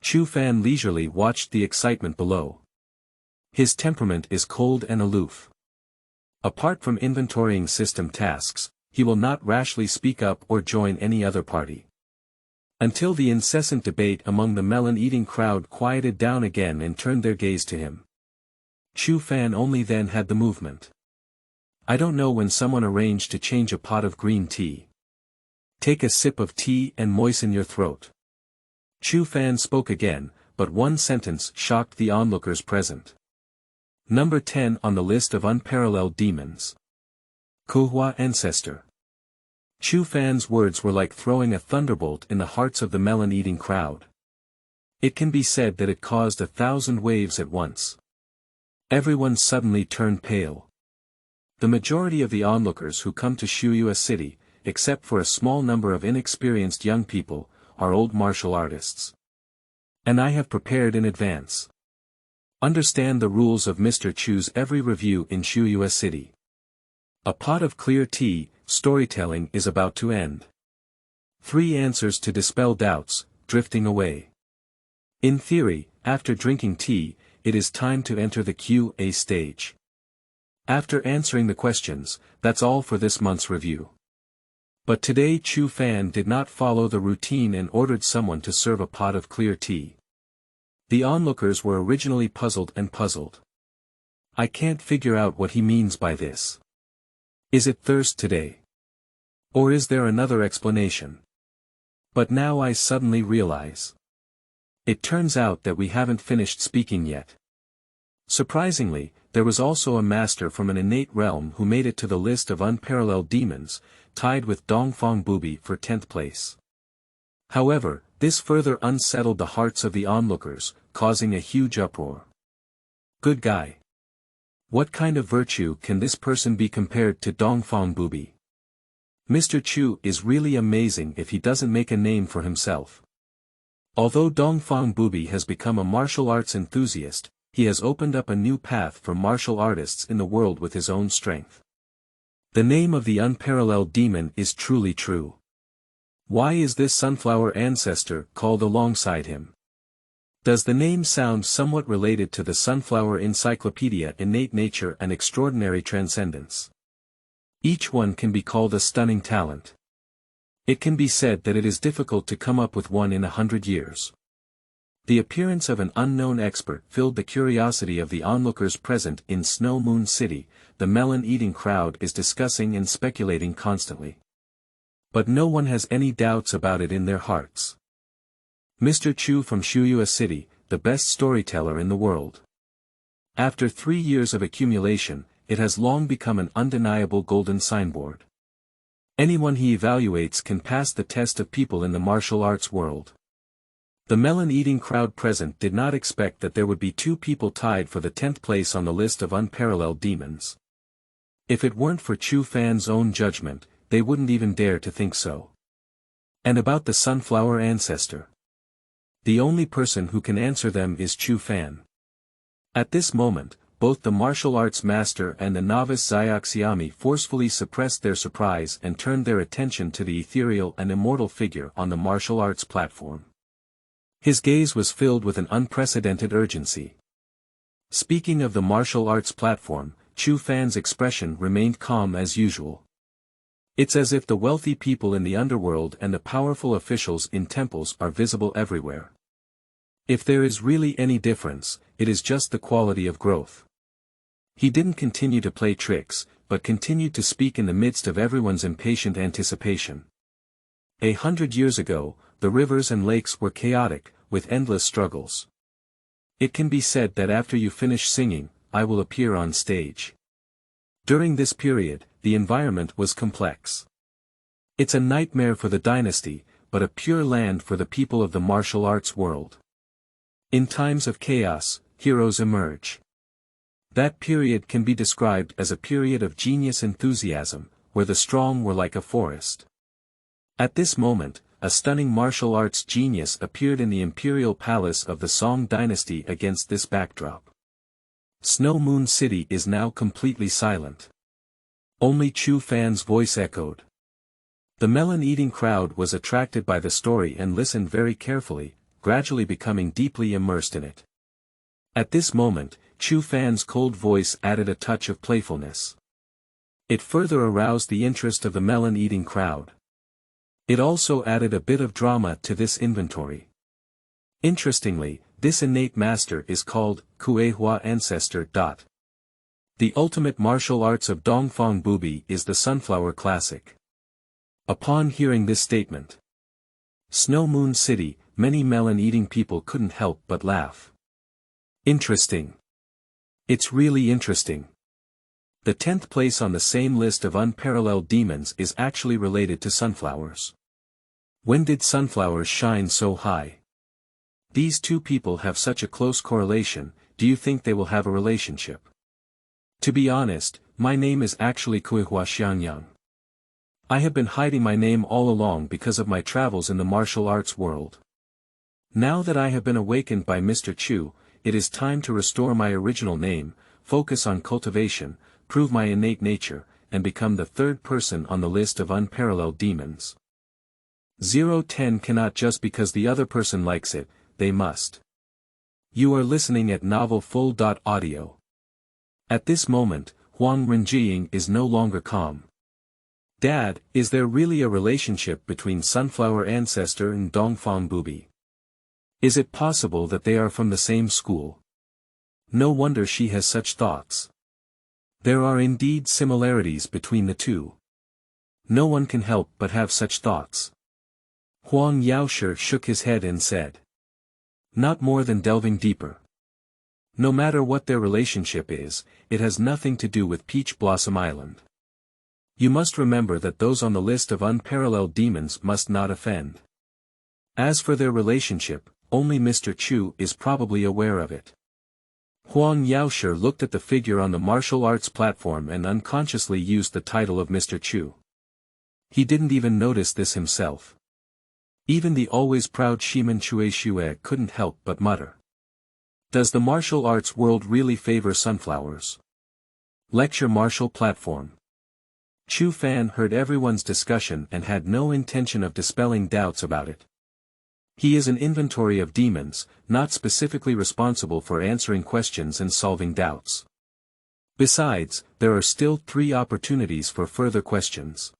Chu Fan leisurely watched the excitement below. His temperament is cold and aloof. Apart from inventorying system tasks, he will not rashly speak up or join any other party. Until the incessant debate among the melon-eating crowd quieted down again and turned their gaze to him. Chu Fan only then had the movement. I don't know when someone arranged to change a pot of green tea. Take a sip of tea and moisten your throat. Chu Fan spoke again, but one sentence shocked the onlookers present. Number 10 on the list of unparalleled demons. Kuhua Ancestor. Chu Fan's words were like throwing a thunderbolt in the hearts of the melon-eating crowd. It can be said that it caused 1,000 waves at once. Everyone suddenly turned pale. The majority of the onlookers who come to Xueyue City, except for a small number of inexperienced young people, are old martial artists. And I have prepared in advance. Understand the rules of Mr. Chu's every review in Xueyue City. A pot of clear tea, storytelling is about to end. 3 answers to dispel doubts, drifting away. In theory, after drinking tea, it is time to enter the QA stage. After answering the questions, that's all for this month's review. But today Chu Fan did not follow the routine and ordered someone to serve a pot of clear tea. The onlookers were originally puzzled. I can't figure out what he means by this. Is it thirst today? Or is there another explanation? But now I suddenly realize. It turns out that we haven't finished speaking yet. Surprisingly, there was also a master from an innate realm who made it to the list of unparalleled demons, tied with Dongfang Bubi for 10th place. However, this further unsettled the hearts of the onlookers, causing a huge uproar. Good guy. What kind of virtue can this person be compared to Dongfang Bubi? Mr. Chu is really amazing if he doesn't make a name for himself. Although Dongfang Bubi has become a martial arts enthusiast, he has opened up a new path for martial artists in the world with his own strength. The name of the unparalleled demon is truly true. Why is this sunflower ancestor called alongside him? Does the name sound somewhat related to the Sunflower Encyclopedia Innate Nature and Extraordinary Transcendence? Each one can be called a stunning talent. It can be said that it is difficult to come up with one in 100 years. The appearance of an unknown expert filled the curiosity of the onlookers present in Snow Moon City. The melon-eating crowd is discussing and speculating constantly. But no one has any doubts about it in their hearts. Mr. Chu from Xueyue City, the best storyteller in the world. After 3 years of accumulation, it has long become an undeniable golden signboard. Anyone he evaluates can pass the test of people in the martial arts world. The melon-eating crowd present did not expect that there would be 2 people tied for the 10th place on the list of unparalleled demons. If it weren't for Chu Fan's own judgment, they wouldn't even dare to think so. And about the sunflower ancestor. The only person who can answer them is Chu Fan. At this moment, both the martial arts master and the novice Xiaoxiami forcefully suppressed their surprise and turned their attention to the ethereal and immortal figure on the martial arts platform. His gaze was filled with an unprecedented urgency. Speaking of the martial arts platform, Chu Fan's expression remained calm as usual. It's as if the wealthy people in the underworld and the powerful officials in temples are visible everywhere. If there is really any difference, it is just the quality of growth. He didn't continue to play tricks, but continued to speak in the midst of everyone's impatient anticipation. 100 years ago, the rivers and lakes were chaotic, with endless struggles. It can be said that after you finish singing, I will appear on stage. During this period, the environment was complex. It's a nightmare for the dynasty, but a pure land for the people of the martial arts world. In times of chaos, heroes emerge. That period can be described as a period of genius enthusiasm, where the strong were like a forest. At this moment, a stunning martial arts genius appeared in the imperial palace of the Song dynasty against this backdrop. Snow Moon City is now completely silent. Only Chu Fan's voice echoed. The melon-eating crowd was attracted by the story and listened very carefully, gradually becoming deeply immersed in it. At this moment, Chu Fan's cold voice added a touch of playfulness. It further aroused the interest of the melon-eating crowd. It also added a bit of drama to this inventory. Interestingly, this innate master is called Xueyue ancestor. The ultimate martial arts of Dongfang Bubi is the Sunflower Classic. Upon hearing this statement, Snow Moon City, many melon-eating people couldn't help but laugh. Interesting. It's really interesting. The 10th place on the same list of unparalleled demons is actually related to sunflowers. When did sunflowers shine so high? These two people have such a close correlation. Do you think they will have a relationship? To be honest, my name is actually Xueyue Xiangyang. I have been hiding my name all along because of my travels in the martial arts world. Now that I have been awakened by Mr. Chu, it is time to restore my original name, focus on cultivation, prove my innate nature, and become the third person on the list of unparalleled demons. 010 cannot just because the other person likes it, they must. You are listening at novel full.audio. At this moment, Huang Renjiying is no longer calm. Dad, is there really a relationship between Sunflower Ancestor and Dongfang Bubi? Is it possible that they are from the same school? No wonder she has such thoughts. There are indeed similarities between the two. No one can help but have such thoughts. Huang Yaoshi shook his head and said. Not more than delving deeper. No matter what their relationship is, it has nothing to do with Peach Blossom Island. You must remember that those on the list of unparalleled demons must not offend. As for their relationship, only Mr. Chu is probably aware of it. Huang Yaoshi looked at the figure on the martial arts platform and unconsciously used the title of Mr. Chu. He didn't even notice this himself. Even the always proud Shiman Xueyue couldn't help but mutter. Does the martial arts world really favor sunflowers? Lecture Martial Platform. Chu Fan heard everyone's discussion and had no intention of dispelling doubts about it. He is an inventory of demons, not specifically responsible for answering questions and solving doubts. Besides, there are still 3 opportunities for further questions.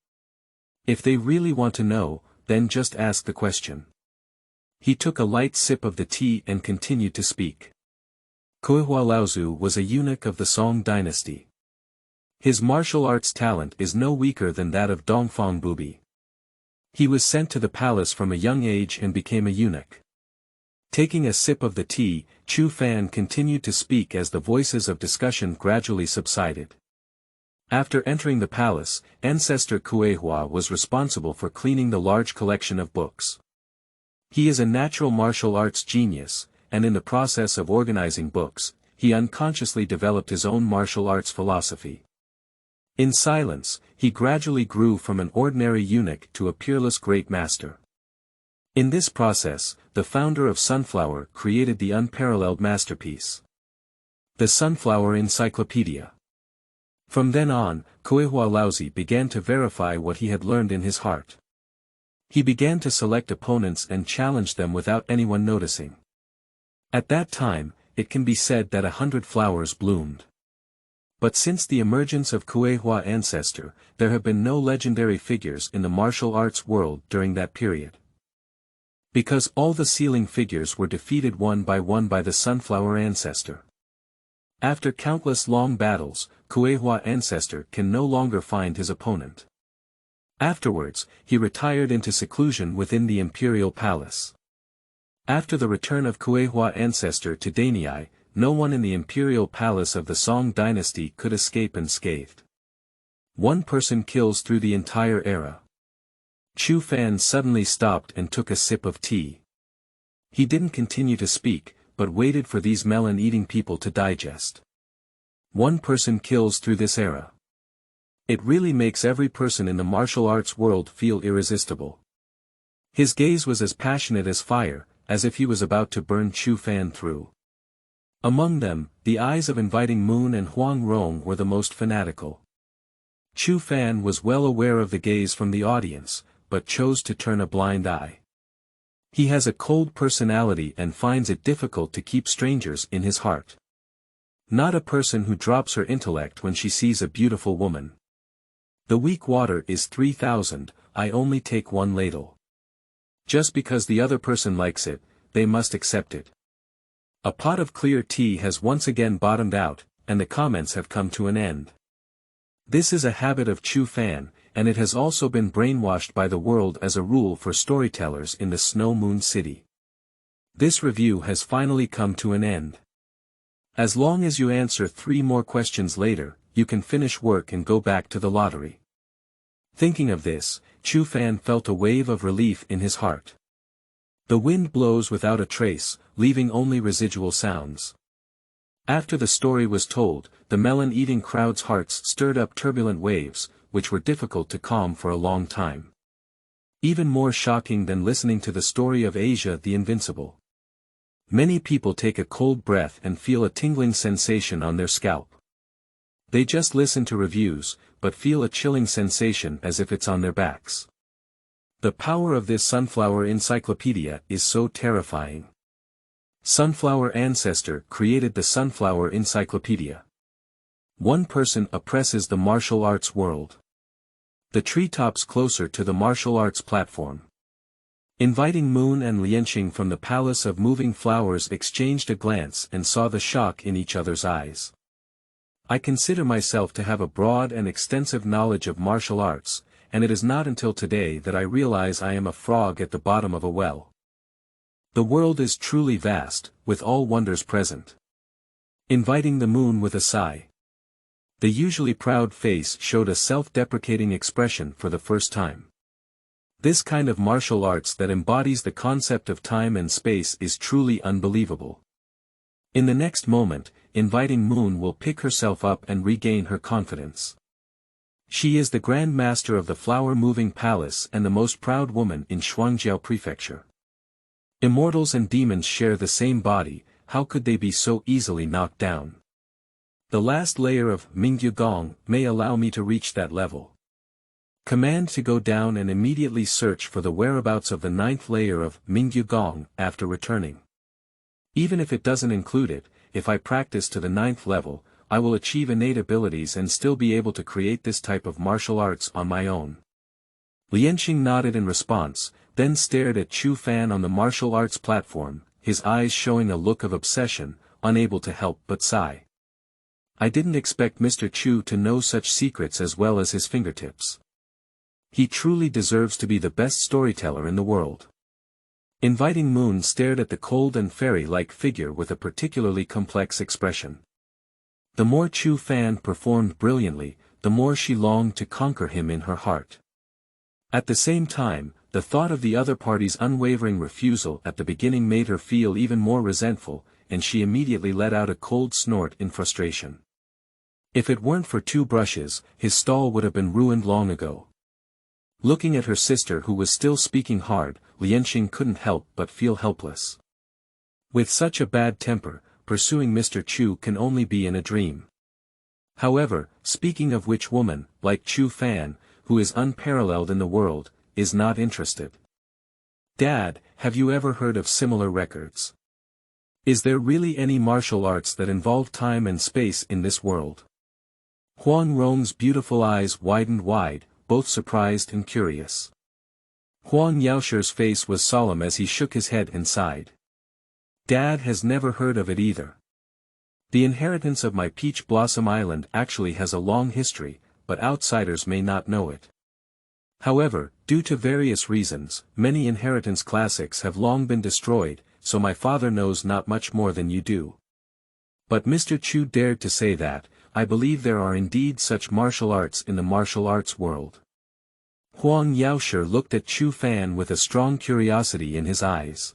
If they really want to know, then just ask the question. He took a light sip of the tea and continued to speak. Xueyue Laozu was a eunuch of the Song dynasty. His martial arts talent is no weaker than that of Dongfang Bubi. He was sent to the palace from a young age and became a eunuch. Taking a sip of the tea, Chu Fan continued to speak as the voices of discussion gradually subsided. After entering the palace, Ancestor Xueyue was responsible for cleaning the large collection of books. He is a natural martial arts genius, and in the process of organizing books, he unconsciously developed his own martial arts philosophy. In silence, he gradually grew from an ordinary eunuch to a peerless great master. In this process, the founder of Sunflower created the unparalleled masterpiece. The Sunflower Encyclopedia. From then on, Xueyue Laozu began to verify what he had learned in his heart. He began to select opponents and challenge them without anyone noticing. At that time, it can be said that 100 flowers bloomed. But since the emergence of Xueyue Ancestor, there have been no legendary figures in the martial arts world during that period. Because all the ceiling figures were defeated one by the Sunflower Ancestor. After countless long battles, Xueyue Ancestor can no longer find his opponent. Afterwards, he retired into seclusion within the imperial palace. After the return of Kuehua ancestor to Danyi, no one in the imperial palace of the Song dynasty could escape unscathed. One person kills through the entire era. Chu Fan suddenly stopped and took a sip of tea. He didn't continue to speak, but waited for these melon-eating people to digest. One person kills through this era. It really makes every person in the martial arts world feel irresistible. His gaze was as passionate as fire, as if he was about to burn Chu Fan through. Among them, the eyes of Inviting Moon and Huang Rong were the most fanatical. Chu Fan was well aware of the gaze from the audience, but chose to turn a blind eye. He has a cold personality and finds it difficult to keep strangers in his heart. Not a person who drops her intellect when she sees a beautiful woman. The weak water is 3,000, I only take one ladle. Just because the other person likes it, they must accept it. A pot of clear tea has once again bottomed out, and the comments have come to an end. This is a habit of Chu Fan, and it has also been brainwashed by the world as a rule for storytellers in the Snow Moon City. This review has finally come to an end. As long as you answer 3 more questions later, you can finish work and go back to the lottery. Thinking of this, Chu Fan felt a wave of relief in his heart. The wind blows without a trace, leaving only residual sounds. After the story was told, the melon-eating crowd's hearts stirred up turbulent waves, which were difficult to calm for a long time. Even more shocking than listening to the story of Asia the Invincible. Many people take a cold breath and feel a tingling sensation on their scalp. They just listen to reviews, but feel a chilling sensation as if it's on their backs. The power of this sunflower encyclopedia is so terrifying. Sunflower Ancestor created the Sunflower Encyclopedia. One person oppresses the martial arts world. The treetops closer to the martial arts platform. Inviting Moon and Lianxing from the Palace of Moving Flowers exchanged a glance and saw the shock in each other's eyes. I consider myself to have a broad and extensive knowledge of martial arts, and it is not until today that I realize I am a frog at the bottom of a well. The world is truly vast, with all wonders present. Inviting the Moon with a sigh. The usually proud face showed a self-deprecating expression for the first time. This kind of martial arts that embodies the concept of time and space is truly unbelievable. In the next moment, Inviting Moon will pick herself up and regain her confidence. She is the Grand Master of the Flower Moving Palace and the most proud woman in Shuangjiao Prefecture. Immortals and demons share the same body, how could they be so easily knocked down? The last layer of Mingyu Gong may allow me to reach that level. Command to go down and immediately search for the whereabouts of the 9th layer of Mingyu Gong after returning. Even if it doesn't include it, if I practice to the 9th level, I will achieve innate abilities and still be able to create this type of martial arts on my own. Lianxing nodded in response, then stared at Chu Fan on the martial arts platform, his eyes showing a look of obsession, unable to help but sigh. I didn't expect Mr. Chu to know such secrets as well as his fingertips. He truly deserves to be the best storyteller in the world. Inviting Moon stared at the cold and fairy-like figure with a particularly complex expression. The more Chu Fan performed brilliantly, the more she longed to conquer him in her heart. At the same time, the thought of the other party's unwavering refusal at the beginning made her feel even more resentful, and she immediately let out a cold snort in frustration. If it weren't for 2 brushes, his stall would have been ruined long ago. Looking at her sister who was still speaking hard, Lianxing couldn't help but feel helpless. With such a bad temper, pursuing Mr. Chu can only be in a dream. However, speaking of which woman, like Chu Fan, who is unparalleled in the world, is not interested. Dad, have you ever heard of similar records? Is there really any martial arts that involve time and space in this world? Huang Rong's beautiful eyes widened wide, both surprised and curious. Huang Yaoshi's face was solemn as he shook his head and sighed. Dad has never heard of it either. The inheritance of my Peach Blossom Island actually has a long history, but outsiders may not know it. However, due to various reasons, many inheritance classics have long been destroyed, so my father knows not much more than you do. But Mr. Chu dared to say that, I believe there are indeed such martial arts in the martial arts world. Huang Yaoshi looked at Chu Fan with a strong curiosity in his eyes.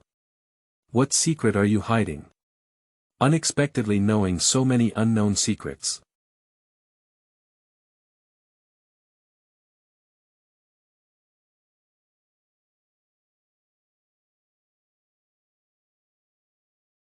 What secret are you hiding? Unexpectedly knowing so many unknown secrets.